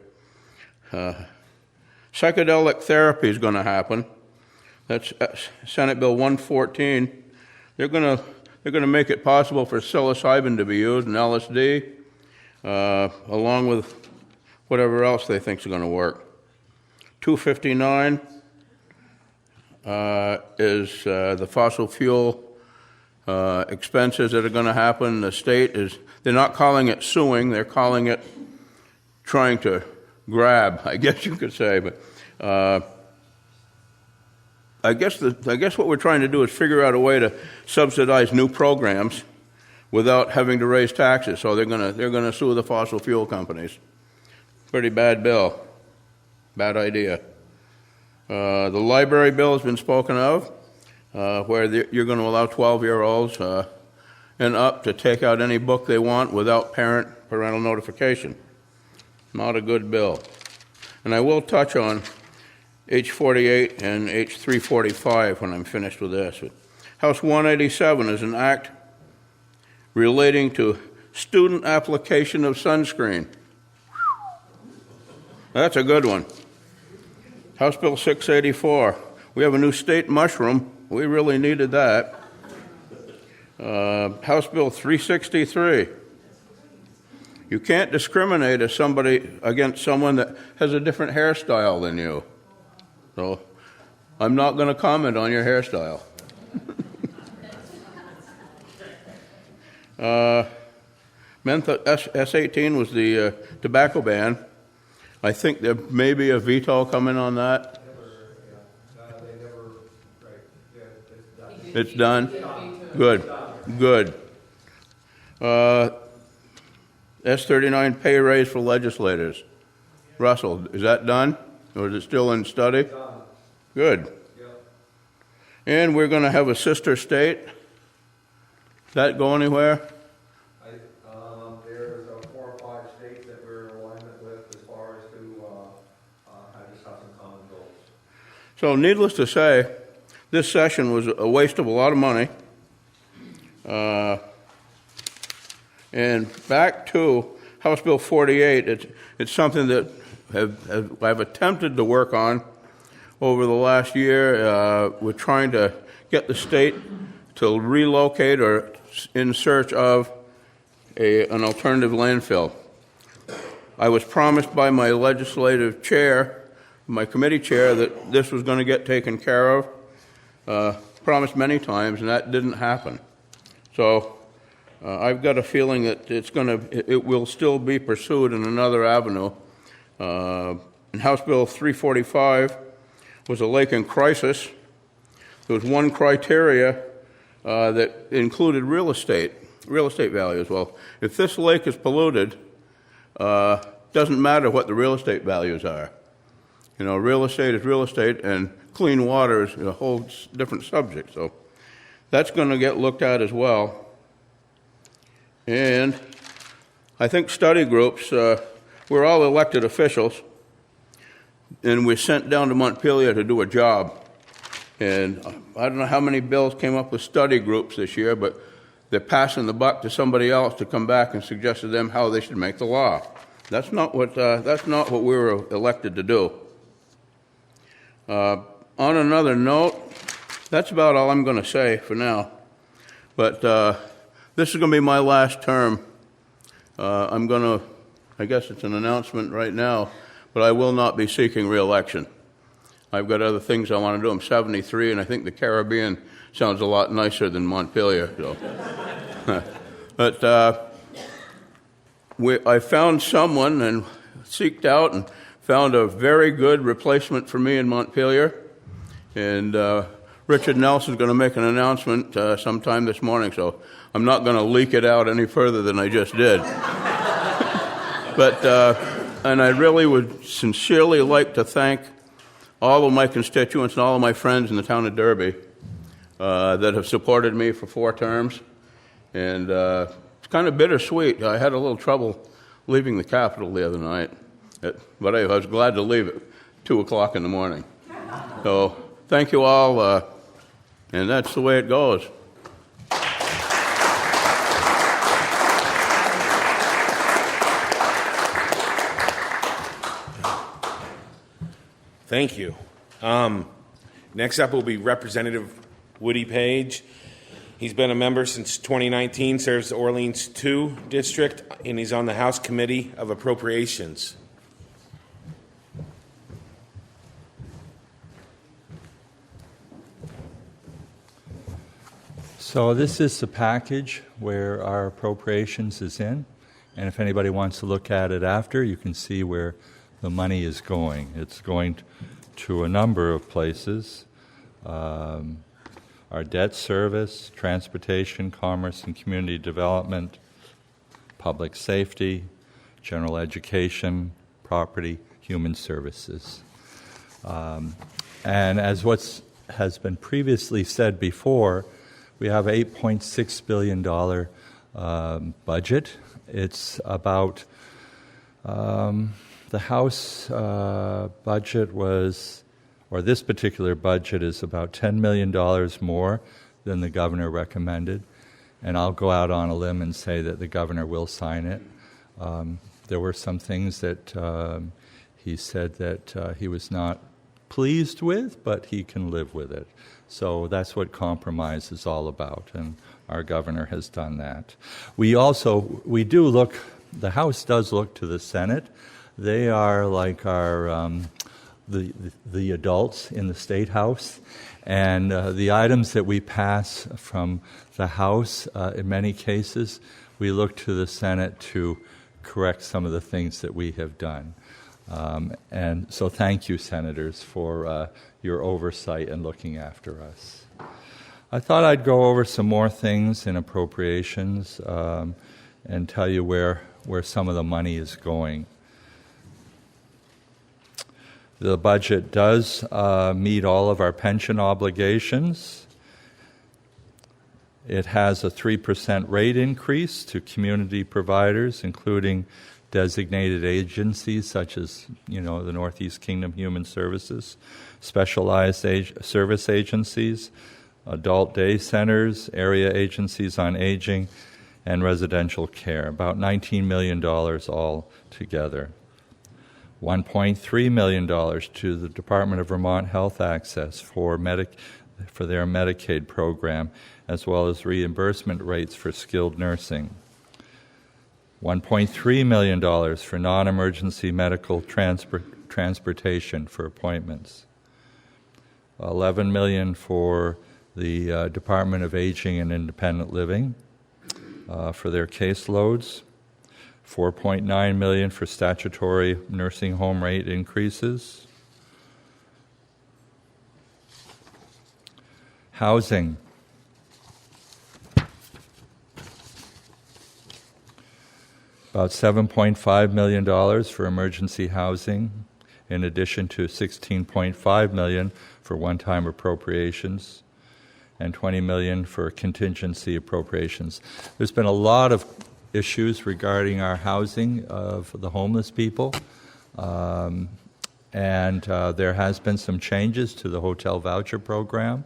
Psychedelic therapy is going to happen. That's Senate Bill 114. They're going to make it possible for psilocybin to be used and LSD, along with whatever else they think is going to work. 259 is the fossil fuel expenses that are going to happen. The state they're not calling it suing, they're calling it trying to grab, I guess you could say. But I guess what we're trying to do is figure out a way to subsidize new programs without having to raise taxes. So they're going to sue the fossil fuel companies. Pretty bad bill. Bad idea. The library bill has been spoken of, where you're going to allow 12-year-olds and up to take out any book they want without parental notification. Not a good bill. And I will touch on H48 and H345 when I'm finished with this. House 187 is an act relating to student application of sunscreen. That's a good one. House Bill 684. We have a new state mushroom. We really needed that. House Bill 363. You can't discriminate against someone that has a different hairstyle than you. So I'm not going to comment on your hairstyle. S18 was the tobacco ban. I think there may be a veto coming on that. It's done? Good. S39 pay raise for legislators. Russell, is that done? Or is it still in study? Good. And we're going to have a sister state. Does that go anywhere? There's 4 or 5 states that we're in alignment with as far as to just have some common goals. So needless to say, this session was a waste of a lot of money. And back to House Bill 48, it's something that I've attempted to work on over the last year. We're trying to get the state to relocate or in search of an alternative landfill. I was promised by my legislative chair, my committee chair, that this was going to get taken care of. Promised many times, and that didn't happen. So I've got a feeling that it will still be pursued in another avenue. And House Bill 345 was a lake in crisis. There was one criteria that included real estate values. Well, if this lake is polluted, doesn't matter what the real estate values are. You know, real estate is real estate, and clean water is a whole different subject. So that's going to get looked at as well. And I think study groups, we're all elected officials, and we're sent down to Montpelier to do a job. And I don't know how many bills came up with study groups this year, but they're passing the buck to somebody else to come back and suggest to them how they should make the law. That's not what we were elected to do. On another note, that's about all I'm going to say for now. But this is going to be my last term. I'm going to, I guess it's an announcement right now, but I will not be seeking re-election. I've got other things I want to do. I'm 73, and I think the Caribbean sounds a lot nicer than Montpelier. So. But I found someone and seeked out and found a very good replacement for me in Montpelier. And Richard Nelson's going to make an announcement sometime this morning, so I'm not going to leak it out any further than I just did. But, and I really would sincerely like to thank all of my constituents and all of my friends in the town of Derby that have supported me for 4 terms. And it's kind of bittersweet. I had a little trouble leaving the Capitol the other night, but I was glad to leave at 2 o'clock in the morning. So thank you all, and that's the way it goes. Thank you. Next up will be Representative Woody Page. He's been a member since 2019, serves the Orleans 2 district, and he's on the House Committee of Appropriations. So this is the package where our appropriations is in, and if anybody wants to look at it after, you can see where the money is going. It's going to a number of places. Our debt service, transportation, commerce and community development, public safety, general education, property, human services. And as has been previously said before, we have an $8.6 billion budget. It's about, the House budget was, or this particular budget is about $10 million more than the governor recommended. And I'll go out on a limb and say that the governor will sign it. There were some things that he said that he was not pleased with, but he can live with it. So that's what compromise is all about, and our governor has done that. We do look, the House does look to the Senate. They are like our the adults in the State House, and the items that we pass from the House, in many cases, we look to the Senate to correct some of the things that we have done. And so thank you, Senators, for your oversight and looking after us. I thought I'd go over some more things in appropriations and tell you where some of the money is going. The budget does meet all of our pension obligations. It has a 3% rate increase to community providers, including designated agencies such as, the Northeast Kingdom Human Services, specialized service agencies, adult day centers, area agencies on aging, and residential care, about $19 million all together. $1.3 million to the Department of Vermont Health Access for their Medicaid program, as well as reimbursement rates for skilled nursing. $1.3 million for non-emergency medical transportation for appointments. $11 million for the Department of Aging and Independent Living for their caseloads. $4.9 million for statutory nursing home rate increases. Housing. About $7.5 million for emergency housing, in addition to $16.5 million for one-time appropriations and $20 million for contingency appropriations. There's been a lot of issues regarding our housing of the homeless people, and there has been some changes to the hotel voucher program.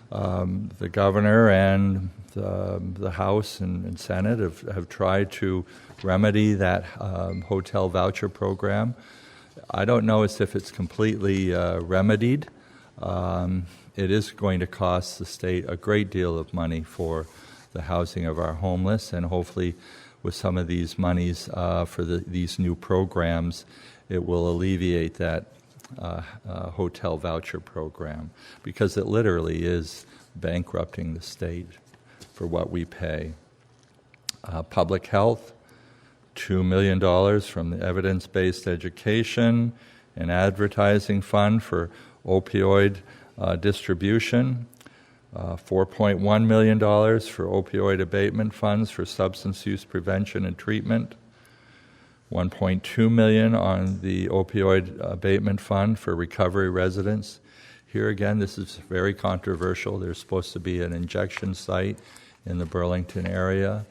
The governor and the House and Senate have tried to remedy that hotel voucher program. I don't know as if it's completely remedied. It is going to cost the state a great deal of money for the housing of our homeless, and hopefully with some of these monies for these new programs, it will alleviate that hotel voucher program, because it literally is bankrupting the state for what we pay. Public health, $2 million from the Evidence-Based Education and Advertising Fund for opioid distribution, $4.1 million for opioid abatement funds for substance use prevention and treatment, $1.2 million on the opioid abatement fund for recovery residents. Here again, this is very controversial. There's supposed to be an injection site in the Burlington area.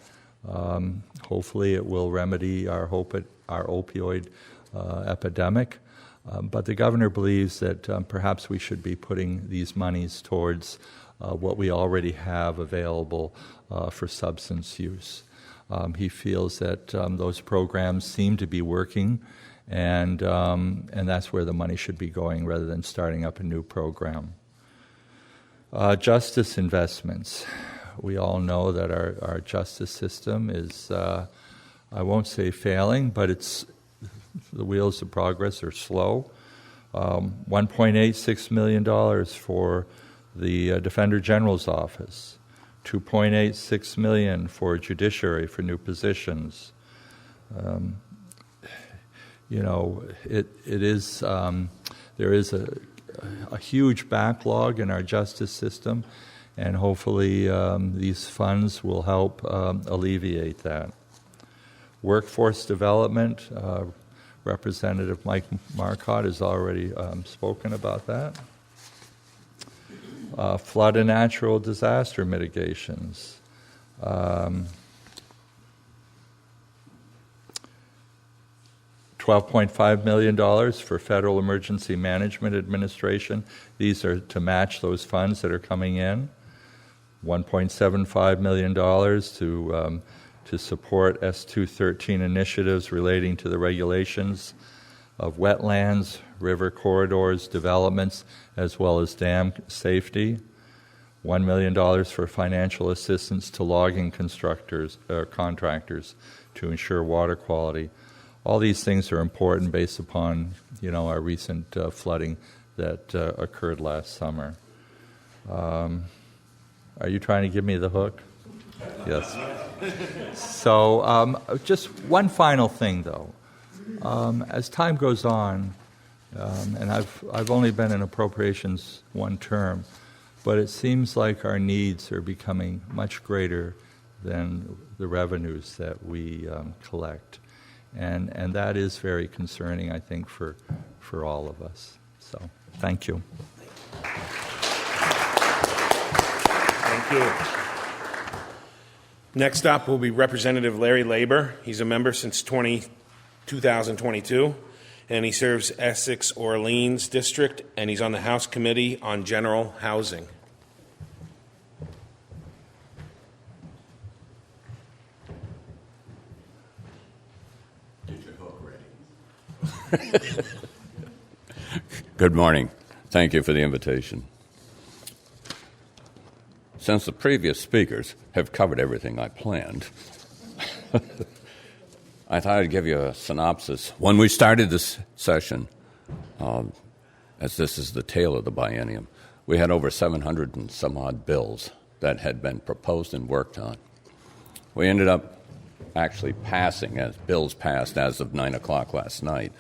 Hopefully it will remedy our opioid epidemic. But the governor believes that perhaps we should be putting these monies towards what we already have available for substance use. He feels that those programs seem to be working, and that's where the money should be going rather than starting up a new program. Justice investments. We all know that our justice system is, I won't say failing, but the wheels of progress are slow. $1.86 million for the Defender General's office, $2.86 million for judiciary for new positions. It is there is a huge backlog in our justice system, and hopefully these funds will help alleviate that. Workforce development, Representative Mike Marcotte has already spoken about that. Flood and natural disaster mitigations. $12.5 million for Federal Emergency Management Administration. These are to match those funds that are coming in. $1.75 million to support S213 initiatives relating to the regulations of wetlands, river corridors, developments, as well as dam safety. $1 million for financial assistance to logging contractors to ensure water quality. All these things are important based upon, our recent flooding that occurred last summer. Are you trying to give me the hook? Yes. So just one final thing, though. As time goes on, and I've only been in appropriations one term, but it seems like our needs are becoming much greater than the revenues that we collect. And that is very concerning, I think, for all of us. So, thank you. Thank you. Next up will be Representative Larry Laber. He's a member since 2022, and he serves Essex Orleans District, and he's on the House Committee on General Housing. Get your hook ready. Good morning. Thank you for the invitation. Since the previous speakers have covered everything I planned, I thought I'd give you a synopsis. When we started this session, as this is the tail of the biennium, we had over 700 and some odd bills that had been proposed and worked on. We ended up actually passing, as bills passed as of 9 o'clock last night,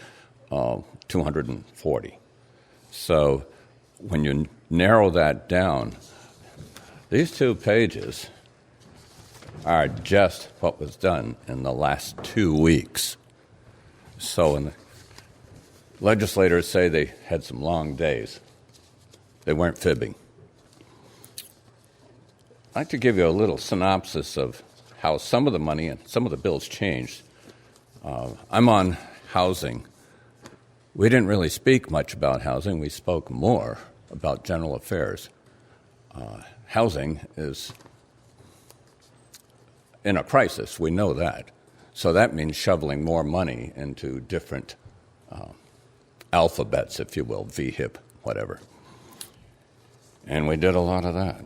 240. So when you narrow that down, these 2 pages are just what was done in the last 2 weeks. So when the legislators say they had some long days, they weren't fibbing. I'd like to give you a little synopsis of how some of the money and some of the bills changed. I'm on housing. We didn't really speak much about housing. We spoke more about general affairs. housing is in a crisis. We know that. So that means shoveling more money into different alphabets, if you will, VHIP, whatever. And we did a lot of that.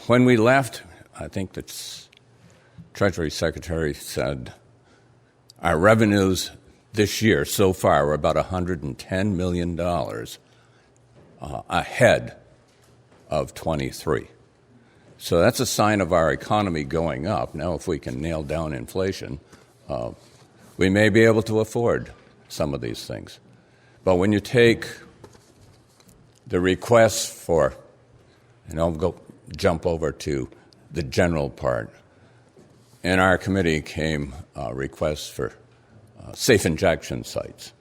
When we left, I think the Treasury Secretary said our revenues this year so far are about $110 million ahead of 23. So that's a sign of our economy going up. Now, if we can nail down inflation, we may be able to afford some of these things. But when you take the requests for, and I'll jump over to the general part, in our committee came requests for safe injection sites.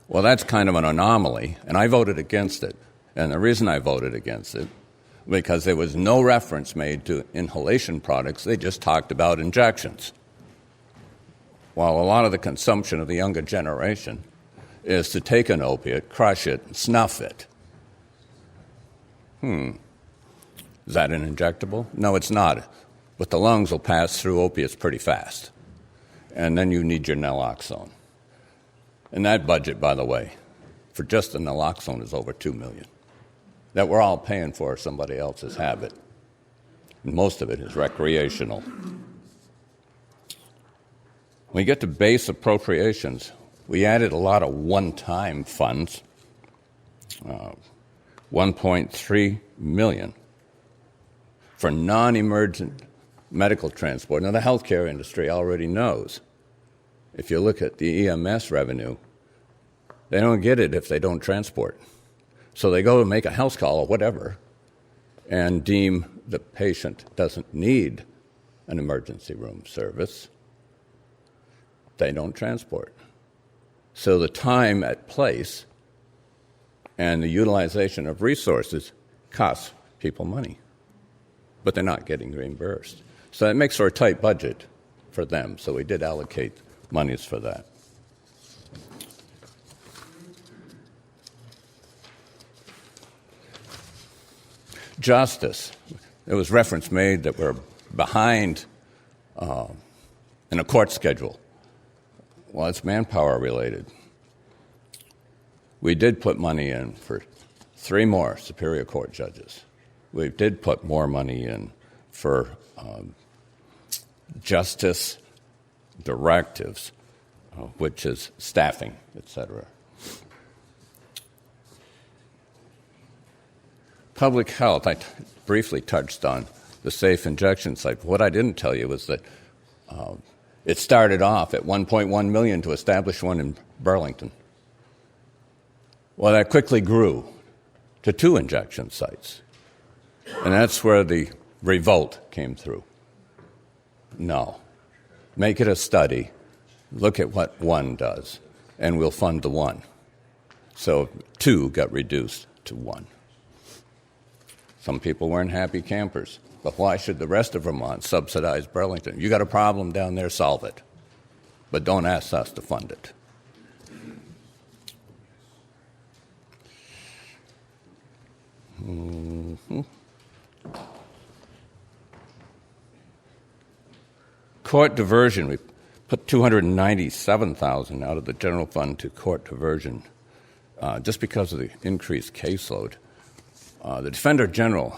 Well, that's kind of an anomaly, and I voted against it. And the reason I voted against it, because there was no reference made to inhalation products. They just talked about injections. While a lot of the consumption of the younger generation is to take an opiate, crush it, and snuff it. Is that an injectable? No, it's not. But the lungs will pass through opiates pretty fast. And then you need your naloxone. And that budget, by the way, for just the naloxone is over $2 million. That we're all paying for somebody else's habit. And most of it is recreational. When we get to base appropriations, we added a lot of one-time funds, $1.3 million for non-emergent medical transport. Now, the healthcare industry already knows. If you look at the EMS revenue, they don't get it if they don't transport. So they go to make a house call or whatever and deem the patient doesn't need an emergency room service. They don't transport. So the time at place and the utilization of resources costs people money, but they're not getting reimbursed. So that makes for a tight budget for them. So we did allocate monies for that. Justice. There was reference made that we're behind in a court schedule. Well, it's manpower related. We did put money in for 3 more Superior Court judges. We did put more money in for justice directives, which is staffing, etc. Public health, I briefly touched on the safe injection site. What I didn't tell you was that it started off at $1.1 million to establish one in Burlington. Well, that quickly grew to 2 injection sites. And that's where the revolt came through. No. Make it a study. Look at what one does, and we'll fund the one. So 2 got reduced to 1. Some people weren't happy campers. But why should the rest of Vermont subsidize Burlington? You got a problem down there, solve it. But don't ask us to fund it. Court diversion. We put $297,000 out of the general fund to court diversion just because of the increased caseload. The Defender General,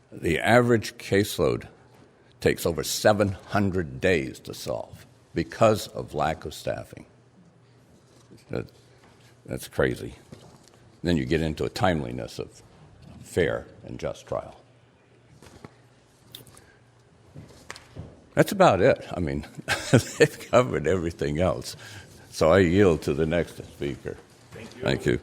the average caseload takes over 700 days to solve because of lack of staffing. That's crazy. Then you get into a timeliness of fair and just trial. That's about it. I mean, they've covered everything else. So I yield to the next speaker. Thank you.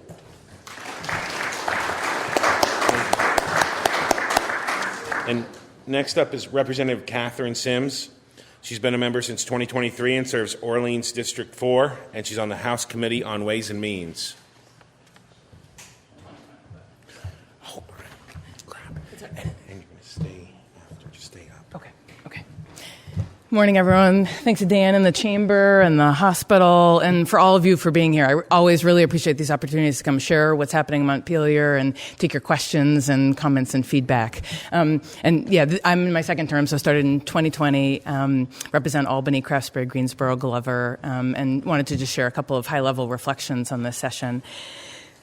And next up is Representative Catherine Sims. She's been a member since 2023 and serves Orleans District 4, and she's on the House Committee on Ways and Means. Oh, crap. And you're going to stay after. Just stay up. Okay. Morning, everyone. Thanks to Dan and the Chamber and the hospital, and for all of you for being here. I always really appreciate these opportunities to come share what's happening in Montpelier and take your questions and comments and feedback. I'm in my second term, so I started in 2020, represent Albany, Craftsbury, Greensboro, Glover, and wanted to just share a couple of high-level reflections on this session.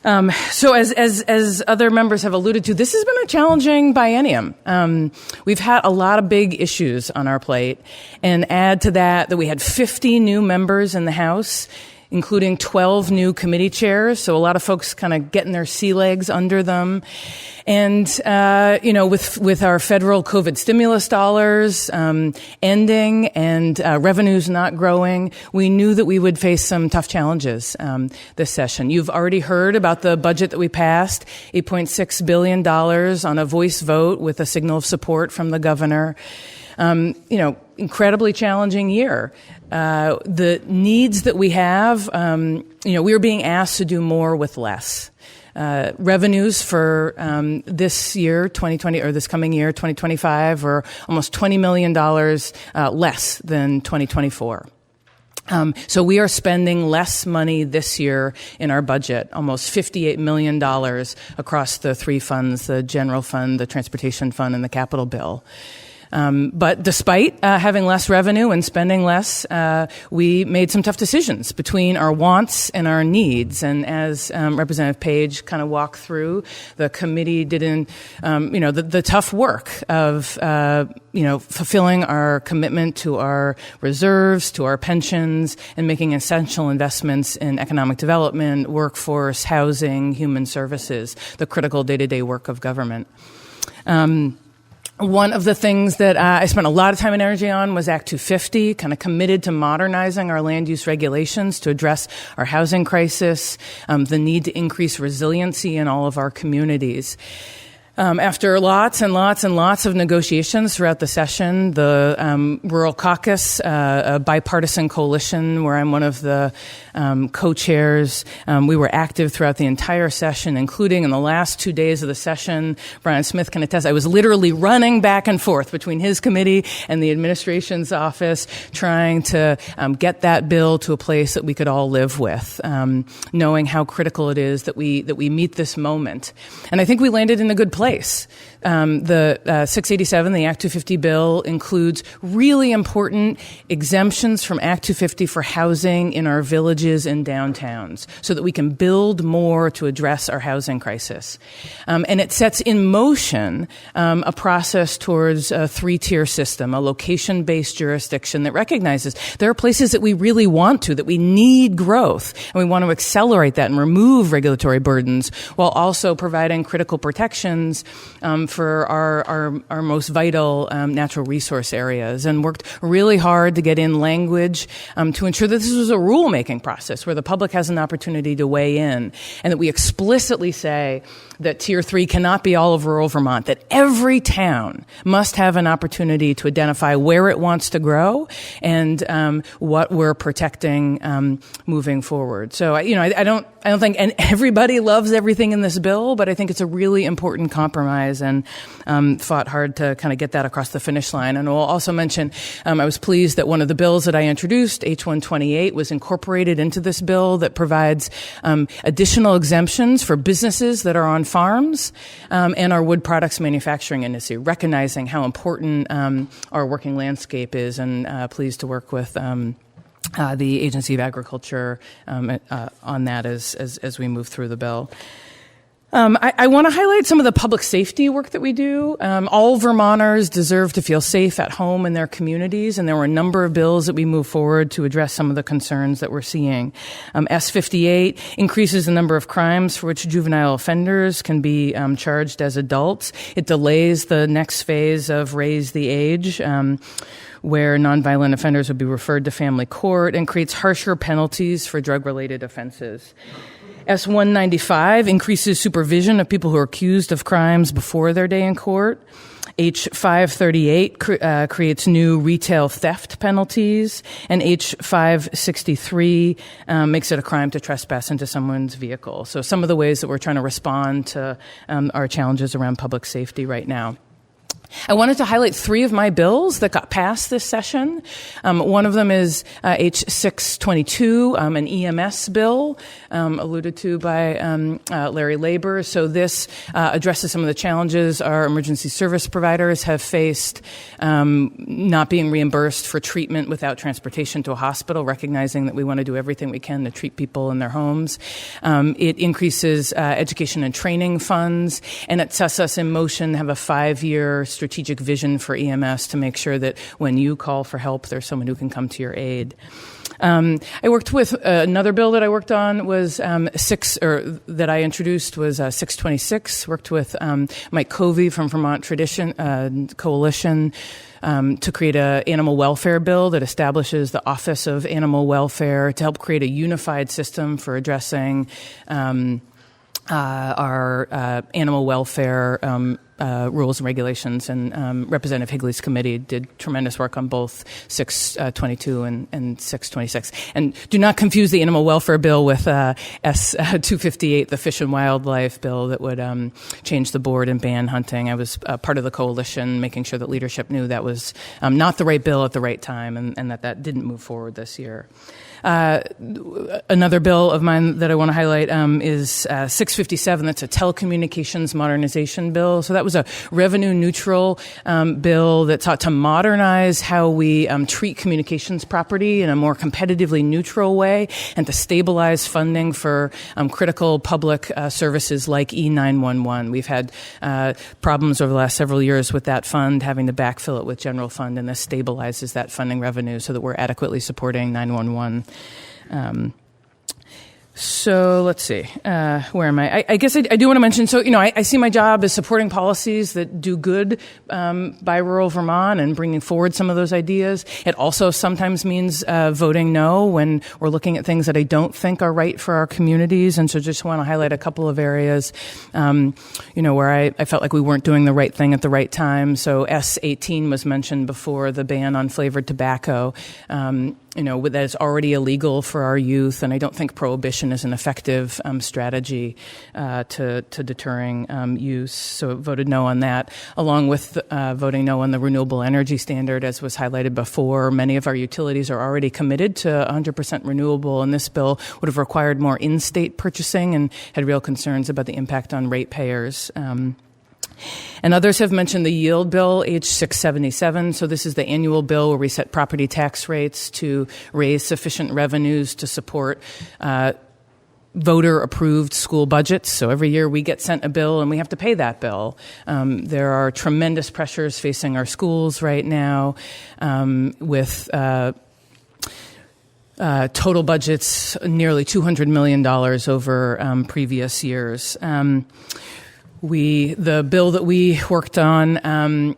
So as other members have alluded to, this has been a challenging biennium. We've had a lot of big issues on our plate, and add to that we had 50 new members in the House, including 12 new committee chairs, so a lot of folks kind of getting their sea legs under them. And, with our federal COVID stimulus dollars ending and revenues not growing, we knew that we would face some tough challenges this session. You've already heard about the budget that we passed, $8.6 billion on a voice vote with a signal of support from the governor. Incredibly challenging year. The needs that we have, we are being asked to do more with less. Revenues for this year, 2020, or this coming year, 2025, are almost $20 million less than 2024. So we are spending less money this year in our budget, almost $58 million across the three funds, the general fund, the transportation fund, and the capital bill. But despite having less revenue and spending less, we made some tough decisions between our wants and our needs. And as Representative Page kind of walked through, the committee did the tough work of fulfilling our commitment to our reserves, to our pensions, and making essential investments in economic development, workforce, housing, human services, the critical day-to-day work of government. One of the things that I spent a lot of time and energy on was Act 250, kind of committed to modernizing our land use regulations to address our housing crisis, the need to increase resiliency in all of our communities. After lots and lots and lots of negotiations throughout the session, the Rural Caucus, a bipartisan coalition where I'm one of the co-chairs, we were active throughout the entire session, including in the last 2 days of the session. Brian Smith can attest, I was literally running back and forth between his committee and the administration's office, trying to get that bill to a place that we could all live with, knowing how critical it is that we meet this moment. And I think we landed in a good place. The 687, the Act 250 bill, includes really important exemptions from Act 250 for housing in our villages and downtowns so that we can build more to address our housing crisis. And it sets in motion a process towards a three-tier system, a location-based jurisdiction that recognizes there are places that we really want to, that we need growth, and we want to accelerate that and remove regulatory burdens while also providing critical protections for our most vital natural resource areas, and worked really hard to get in language to ensure that this was a rulemaking process where the public has an opportunity to weigh in, and that we explicitly say that Tier 3 cannot be all of rural Vermont, that every town must have an opportunity to identify where it wants to grow and what we're protecting moving forward. So, I don't think, and everybody loves everything in this bill, but I think it's a really important compromise, and fought hard to kind of get that across the finish line. And I'll also mention, I was pleased that one of the bills that I introduced, H128, was incorporated into this bill that provides additional exemptions for businesses that are on farms and our wood products manufacturing industry, recognizing how important our working landscape is, and pleased to work with the Agency of Agriculture on that as we move through the bill. I want to highlight some of the public safety work that we do. All Vermonters deserve to feel safe at home in their communities, and there were a number of bills that we moved forward to address some of the concerns that we're seeing. S58 increases the number of crimes for which juvenile offenders can be charged as adults. It delays the next phase of raise the age, where nonviolent offenders would be referred to family court, and creates harsher penalties for drug-related offenses. S195 increases supervision of people who are accused of crimes before their day in court. H538 creates new retail theft penalties, and H563 makes it a crime to trespass into someone's vehicle. So some of the ways that we're trying to respond to our challenges around public safety right now. I wanted to highlight 3 of my bills that got passed this session. One of them is H622, an EMS bill, alluded to by Larry Labor. So this addresses some of the challenges our emergency service providers have faced, not being reimbursed for treatment without transportation to a hospital, recognizing that we want to do everything we can to treat people in their homes. It increases education and training funds, and it sets us in motion to have a 5-year strategic vision for EMS to make sure that when you call for help, there's someone who can come to your aid. I worked with another bill that I worked on was that I introduced was 626. Worked with Mike Covey from Vermont Tradition Coalition to create an animal welfare bill that establishes the Office of Animal Welfare to help create a unified system for addressing our animal welfare rules and regulations, and Representative Higley's committee did tremendous work on both 622 and 626. And do not confuse the animal welfare bill with S258, the fish and wildlife bill that would change the board and ban hunting. I was part of the coalition, making sure that leadership knew that was not the right bill at the right time, and that didn't move forward this year. Another bill of mine that I want to highlight is 657. That's a telecommunications modernization bill. So that was a revenue-neutral bill that sought to modernize how we treat communications property in a more competitively neutral way, and to stabilize funding for critical public services like E911. We've had problems over the last several years with that fund, having to backfill it with general fund, and this stabilizes that funding revenue so that we're adequately supporting 911. So let's see, where am I? I guess I do want to mention, so, I see my job as supporting policies that do good by rural Vermont and bringing forward some of those ideas. It also sometimes means voting no when we're looking at things that I don't think are right for our communities. And so just want to highlight a couple of areas, where I felt like we weren't doing the right thing at the right time. So S18 was mentioned before, the ban on flavored tobacco. That is already illegal for our youth, and I don't think prohibition is an effective strategy to deterring use. So voted no on that, along with voting no on the renewable energy standard, as was highlighted before. Many of our utilities are already committed to 100% renewable, and this bill would have required more in-state purchasing and had real concerns about the impact on ratepayers. And others have mentioned the yield bill, H677. So this is the annual bill where we set property tax rates to raise sufficient revenues to support voter-approved school budgets. So every year we get sent a bill and we have to pay that bill. There are tremendous pressures facing our schools right now with total budgets nearly $200 million over previous years. The bill that we worked on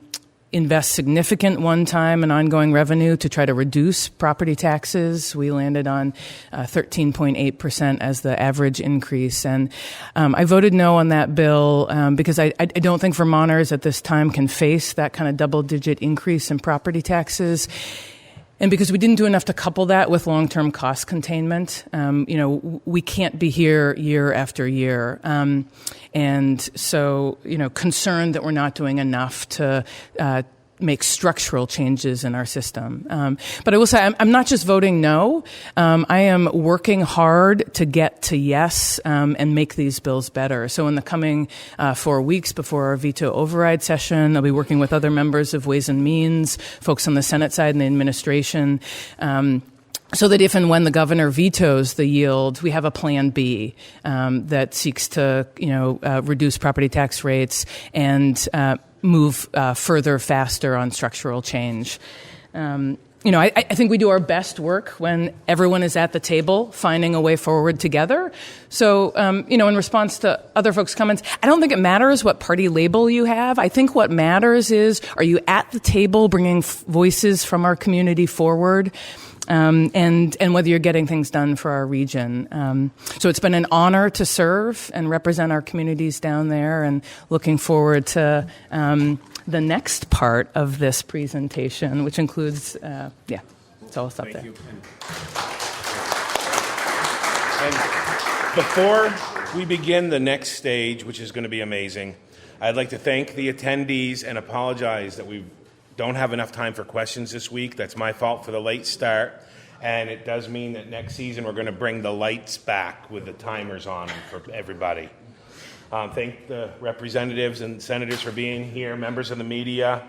invests significant one-time and ongoing revenue to try to reduce property taxes. We landed on 13.8% as the average increase. And I voted no on that bill because I don't think Vermonters at this time can face that kind of double-digit increase in property taxes. And because we didn't do enough to couple that with long-term cost containment, we can't be here year after year. And so, concerned that we're not doing enough to make structural changes in our system. But I will say I'm not just voting no. I am working hard to get to yes and make these bills better. So in the coming 4 weeks before our veto override session, I'll be working with other members of Ways and Means, folks on the Senate side and the administration, so that if and when the governor vetoes the yield, we have a plan B that seeks to, reduce property tax rates and move further, faster on structural change. I think we do our best work when everyone is at the table finding a way forward together. So, in response to other folks' comments, I don't think it matters what party label you have. I think what matters is, are you at the table bringing voices from our community forward? And whether you're getting things done for our region. So it's been an honor to serve and represent our communities down there, and looking forward to the next part of this presentation, which includes, it's all stuff there. Thank you. And before we begin the next stage, which is going to be amazing, I'd like to thank the attendees and apologize that we don't have enough time for questions this week. That's my fault for the late start. And it does mean that next season we're going to bring the lights back with the timers on them for everybody. Thank the representatives and senators for being here, members of the media,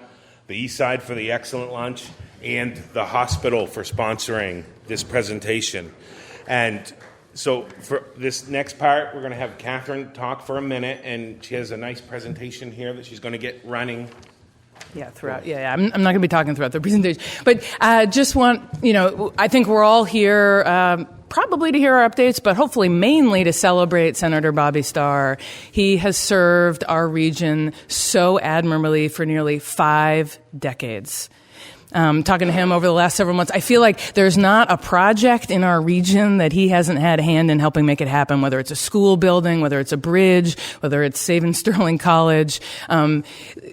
the East Side for the excellent lunch, and the hospital for sponsoring this presentation. And so for this next part, we're going to have Catherine talk for a minute, and she has a nice presentation here that she's going to get running. Yeah, throughout. Yeah. I'm not going to be talking throughout the presentation, but just want, I think we're all here probably to hear our updates, but hopefully mainly to celebrate Senator Bobby Starr. He has served our region so admirably for nearly 5 decades. Talking to him over the last several months, I feel like there's not a project in our region that he hasn't had a hand in helping make it happen, whether it's a school building, whether it's a bridge, whether it's saving Sterling College.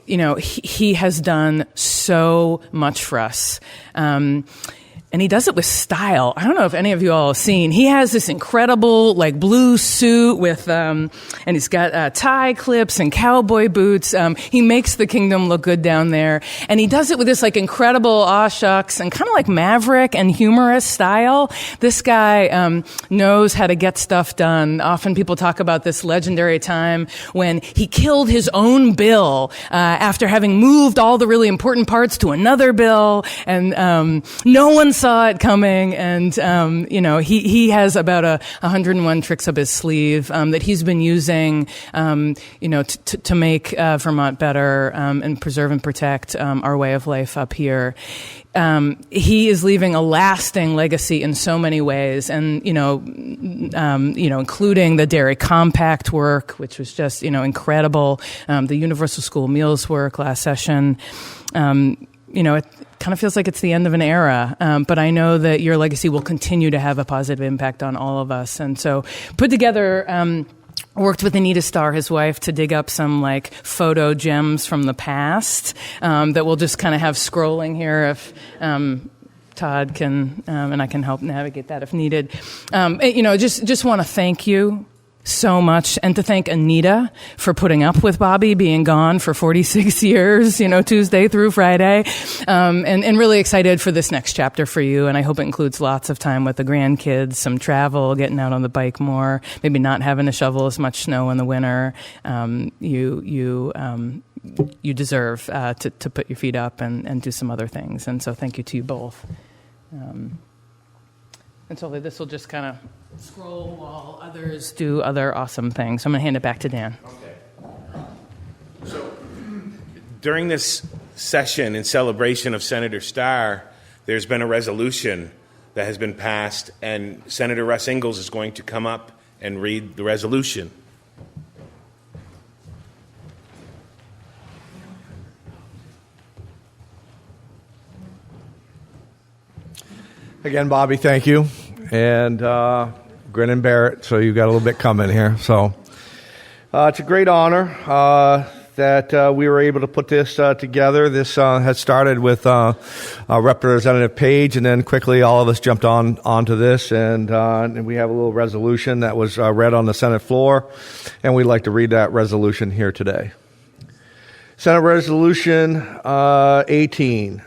He has done so much for us. And he does it with style. I don't know if any of you all have seen. He has this incredible, blue suit with, and he's got tie clips and cowboy boots. He makes the kingdom look good down there. And he does it with this, incredible aw shucks and kind of maverick and humorous style. This guy knows how to get stuff done. Often people talk about this legendary time when he killed his own bill after having moved all the really important parts to another bill. And no one saw it coming, and he has about 101 tricks up his sleeve that he's been using, to make Vermont better and preserve and protect our way of life up here. He is leaving a lasting legacy in so many ways, and including the Dairy Compact work, which was just incredible. The Universal School Meals work last session. It kind of feels like it's the end of an era, but I know that your legacy will continue to have a positive impact on all of us. And so put together, worked with Anita Starr, his wife, to dig up some photo gems from the past that we'll just kind of have scrolling here if Todd can, and I can help navigate that if needed. Just want to thank you so much, and to thank Anita for putting up with Bobby being gone for 46 years, Tuesday through Friday, and really excited for this next chapter for you. And I hope it includes lots of time with the grandkids, some travel, getting out on the bike more, maybe not having to shovel as much snow in the winter. You deserve to put your feet up and do some other things. And so thank you to you both. And so this will just kind of scroll while others do other awesome things. So I'm going to hand it back to Dan. Okay. So during this session in celebration of Senator Starr, there's been a resolution that has been passed, and Senator Russ Ingalls is going to come up and read the resolution. Again, Bobby, thank you. And grin and bear it, so you got a little bit coming here. So it's a great honor that we were able to put this together. This had started with Representative Page, and then quickly all of us jumped onto this, and we have a little resolution that was read on the Senate floor, and we'd like to read that resolution here today. Senate Resolution 18.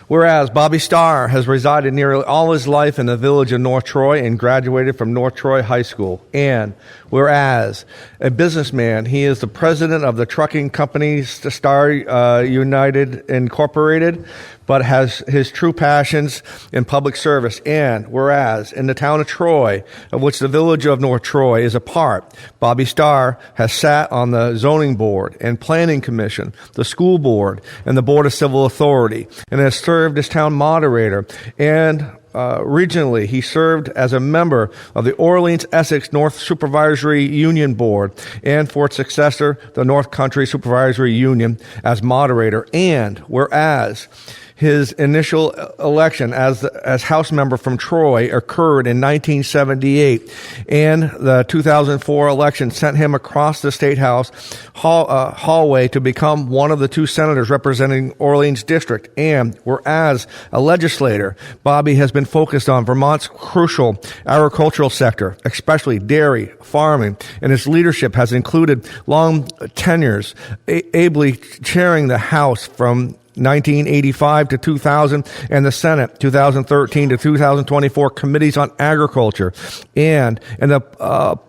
Whereas Bobby Starr has resided nearly all his life in the village of North Troy and graduated from North Troy High School. And whereas a businessman, he is the president of the trucking company Starr United Incorporated, but has his true passions in public service. And whereas in the town of Troy, of which the village of North Troy is a part, Bobby Starr has sat on the zoning board and planning commission, the school board, and the board of civil authority, and has served as town moderator. And regionally, he served as a member of the Orleans-Essex North Supervisory Union Board, and for its successor, the North Country Supervisory Union, as moderator. And whereas His initial election as House member from Troy occurred in 1978, and the 2004 election sent him across the State House hallway to become one of the two senators representing Orleans District. And whereas a legislator, Bobby has been focused on Vermont's crucial agricultural sector, especially dairy, farming, and his leadership has included long tenures, ably chairing the House from 1985 to 2000 and the Senate 2013 to 2024 committees on agriculture. And in the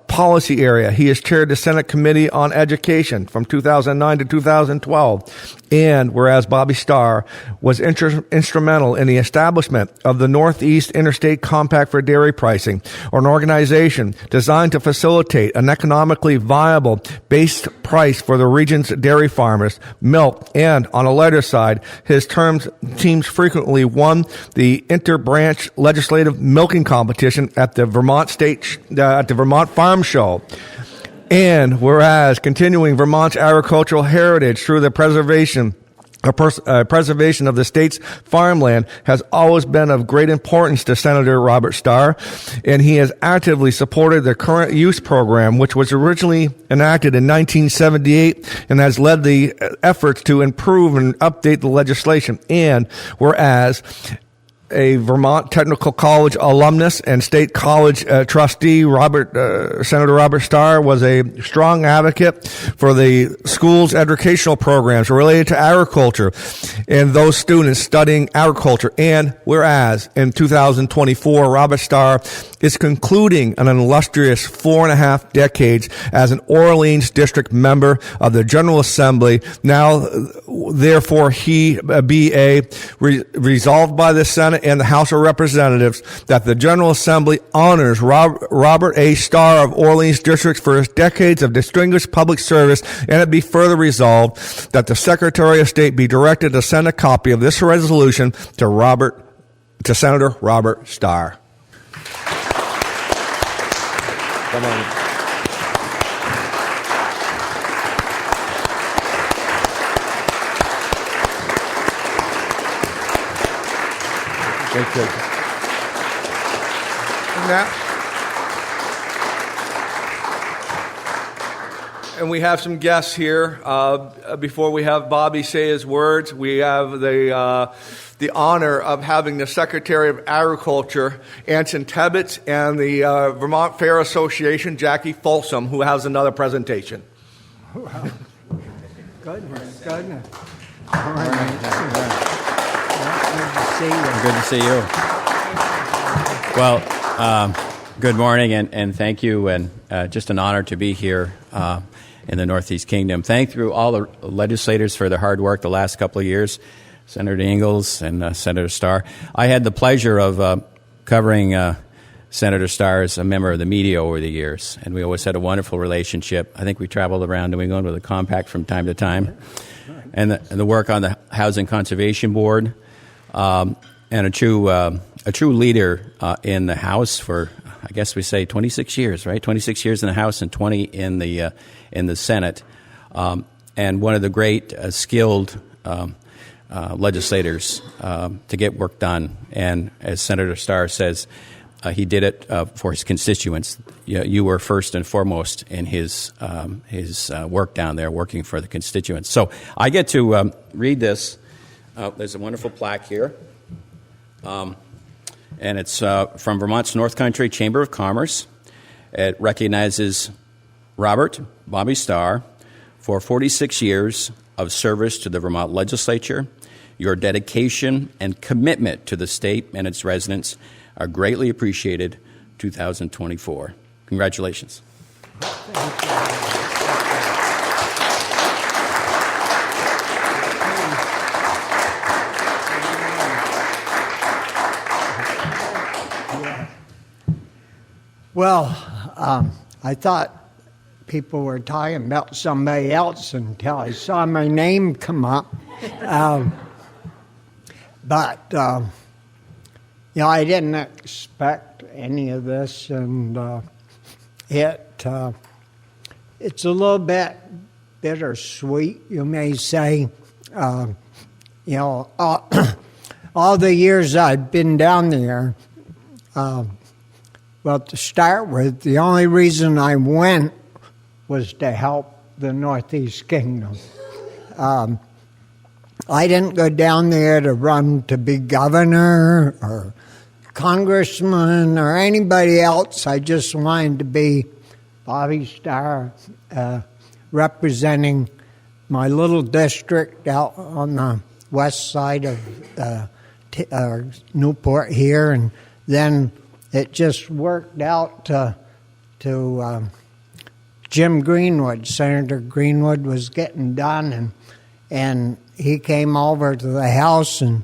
policy area, he has chaired the Senate Committee on Education from 2009 to 2012. And whereas Bobby Starr was instrumental in the establishment of the Northeast Interstate Compact for Dairy Pricing, or an organization designed to facilitate an economically viable base price for the region's dairy farmers, milk, and on a lighter side, his teams frequently won the interbranch legislative milking competition at the Vermont Farm Show. And whereas continuing Vermont's agricultural heritage through the preservation of the state's farmland has always been of great importance to Senator Robert Starr, and he has actively supported the current use program, which was originally enacted in 1978 and has led the efforts to improve and update the legislation. And whereas a Vermont Technical College alumnus and State College trustee, Senator Robert Starr was a strong advocate for the school's educational programs related to agriculture and those students studying agriculture. And whereas in 2024, Robert Starr is concluding an illustrious 4.5 decades as an Orleans District member of the General Assembly. Now, therefore, he be resolved by the Senate and the House of Representatives that the General Assembly honors Robert A. Starr of Orleans District for his decades of distinguished public service, and it be further resolved that the Secretary of State be directed to send a copy of this resolution to Senator Robert Starr. Come on. Thank you. And we have some guests here. Before we have Bobby say his words, we have the honor of having the Secretary of Agriculture, Anson Tebbets, and the Vermont Fair Association, Jackie Folsom, who has another presentation. Wow. Goodness. All right. Good to see you. Well, good morning, and thank you, and just an honor to be here in the Northeast Kingdom. Thank you all the legislators for their hard work the last couple of years, Senator Ingalls and Senator Starr. I had the pleasure of covering Senator Starr as a member of the media over the years, and we always had a wonderful relationship. I think we traveled around New England with a compact from time to time, and the work on the Housing Conservation Board. And a true leader in the House for, I guess we say 26 years, right? 26 years in the House and 20 in the Senate, and one of the great skilled legislators to get work done. And as Senator Starr says, he did it for his constituents. You were first and foremost in his work down there, working for the constituents. So I get to read this. There's a wonderful plaque here, and it's from Vermont's North Country Chamber of Commerce. It recognizes Robert Bobby Starr for 46 years of service to the Vermont legislature. Your dedication and commitment to the state and its residents are greatly appreciated. 2024. Congratulations. Well, I thought people were talking about somebody else until I saw my name come up. But I didn't expect any of this, and it's a little bit bittersweet, you may say. all the years I've been down there, well, to start with, the only reason I went was to help the Northeast Kingdom. I didn't go down there to run to be governor or congressman or anybody else. I just wanted to be Bobby Starr, representing my little district out on the west side of Newport here, and then it just worked out to Jim Greenwood. Senator Greenwood was getting done, and he came over to the House and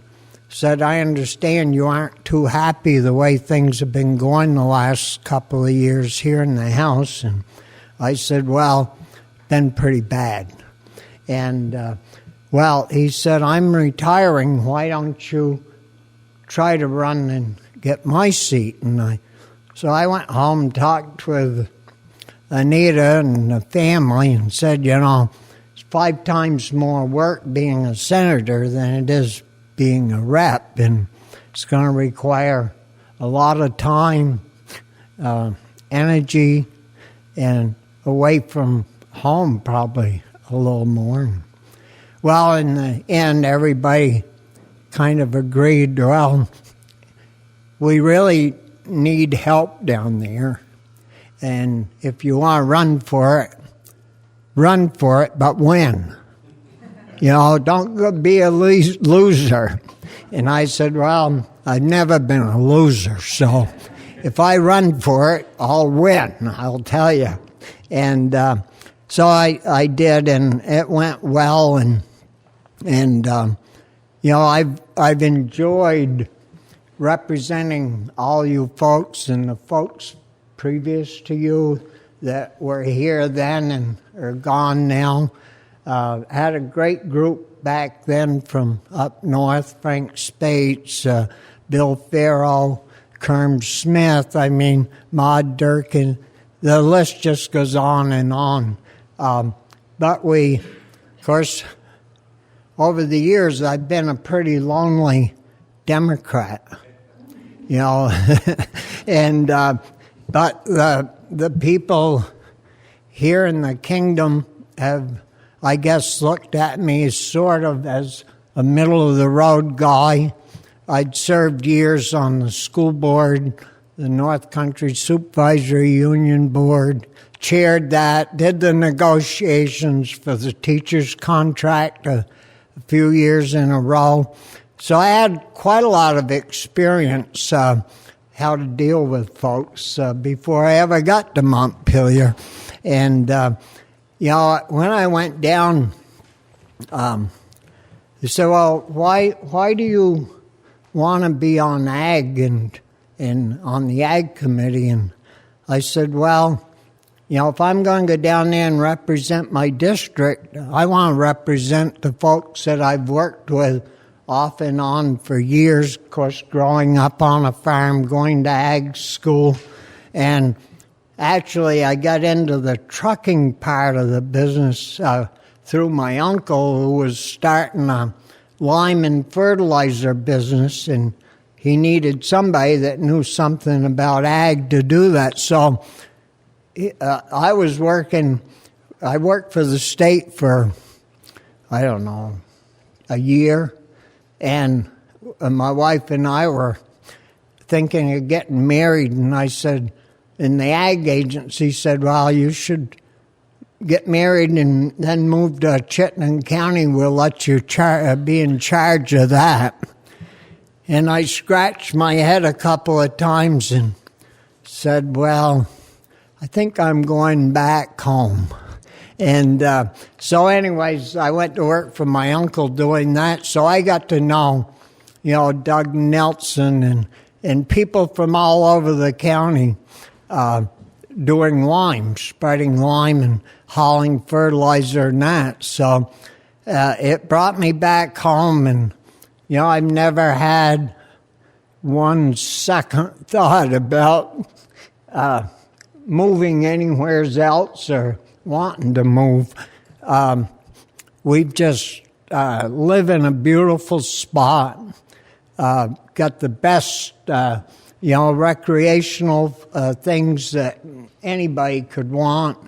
said, I understand you aren't too happy the way things have been going the last couple of years here in the House. And I said, well, been pretty bad. And, well, he said, I'm retiring. Why don't you try to run and get my seat? And so I went home and talked with Anita and the family and said, you know, it's 5 times more work being a senator than it is being a rep, and it's going to require a lot of time, energy, and away from home probably a little more. Well, in the end, everybody kind of agreed, well, we really need help down there, and if you want to run for it, but win. You know, don't go be a loser. And I said, well, I've never been a loser, so if I run for it, I'll win, I'll tell you. And so I did, and it went well, and you know, I've enjoyed representing all you folks and the folks previous to you that were here then and are gone now. Had a great group back then from up north, Frank Spates, Bill Farrow, Kerm Smith, Maud Durkin. The list just goes on and on. But we, of course, over the years, I've been a pretty lonely Democrat, you know, and but the people here in the kingdom have, I guess, looked at me sort of as a middle-of-the-road guy. I'd served years on the school board, the North Country Supervisory Union Board, chaired that, did the negotiations for the teacher's contract a few years in a row. So I had quite a lot of experience how to deal with folks before I ever got to Montpelier. And you know, when I went down, they said, well, why do you want to be on ag and on the ag committee? And I said, well, you know, if I'm going to go down there and represent my district, I want to represent the folks that I've worked with off and on for years, of course, growing up on a farm, going to ag school, and actually, I got into the trucking part of the business through my uncle, who was starting a lime and fertilizer business, and he needed somebody that knew something about ag to do that. So I worked for the state for, I don't know, a year, and my wife and I were thinking of getting married, and I said, and the ag agency said, well, you should get married and then move to Chittenden County. We'll let you be in charge of that. And I scratched my head a couple of times and said, well, I think I'm going back home. And so anyways, I went to work for my uncle doing that. So I got to know, you know, Doug Nelson and people from all over the county doing lime, spreading lime and hauling fertilizer and that. So it brought me back home, and, you know, I've never had one second thought about moving anywhere else or wanting to move. We've just live in a beautiful spot. got the best, recreational things that anybody could want.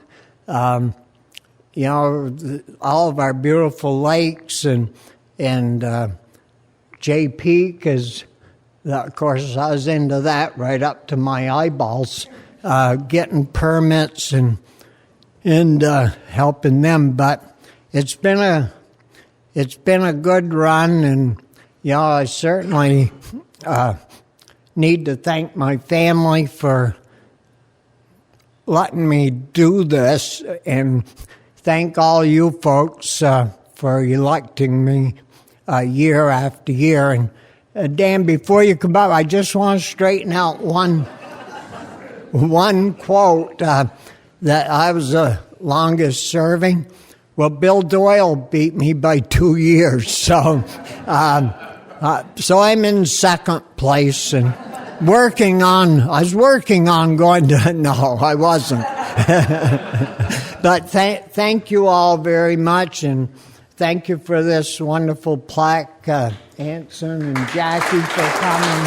All of our beautiful lakes and Jay Peak is, of course, I was into that right up to my eyeballs, getting permits and helping them. But it's been a good run, and I certainly need to thank my family for letting me do this, and thank all you folks for electing me year after year. And Dan, before you come up, I just want to straighten out one quote that I was the longest serving. Well, Bill Doyle beat me by 2 years, so I'm in second place and I was working on going to, no, I wasn't. But thank you all very much, and thank you for this wonderful plaque, Anson and Jackie, for coming.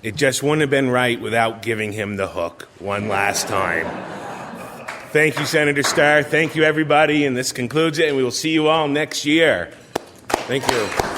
It just wouldn't have been right without giving him the hook one last time. Thank you, Senator Starr. Thank you, everybody. And this concludes it, and we will see you all next year. Thank you.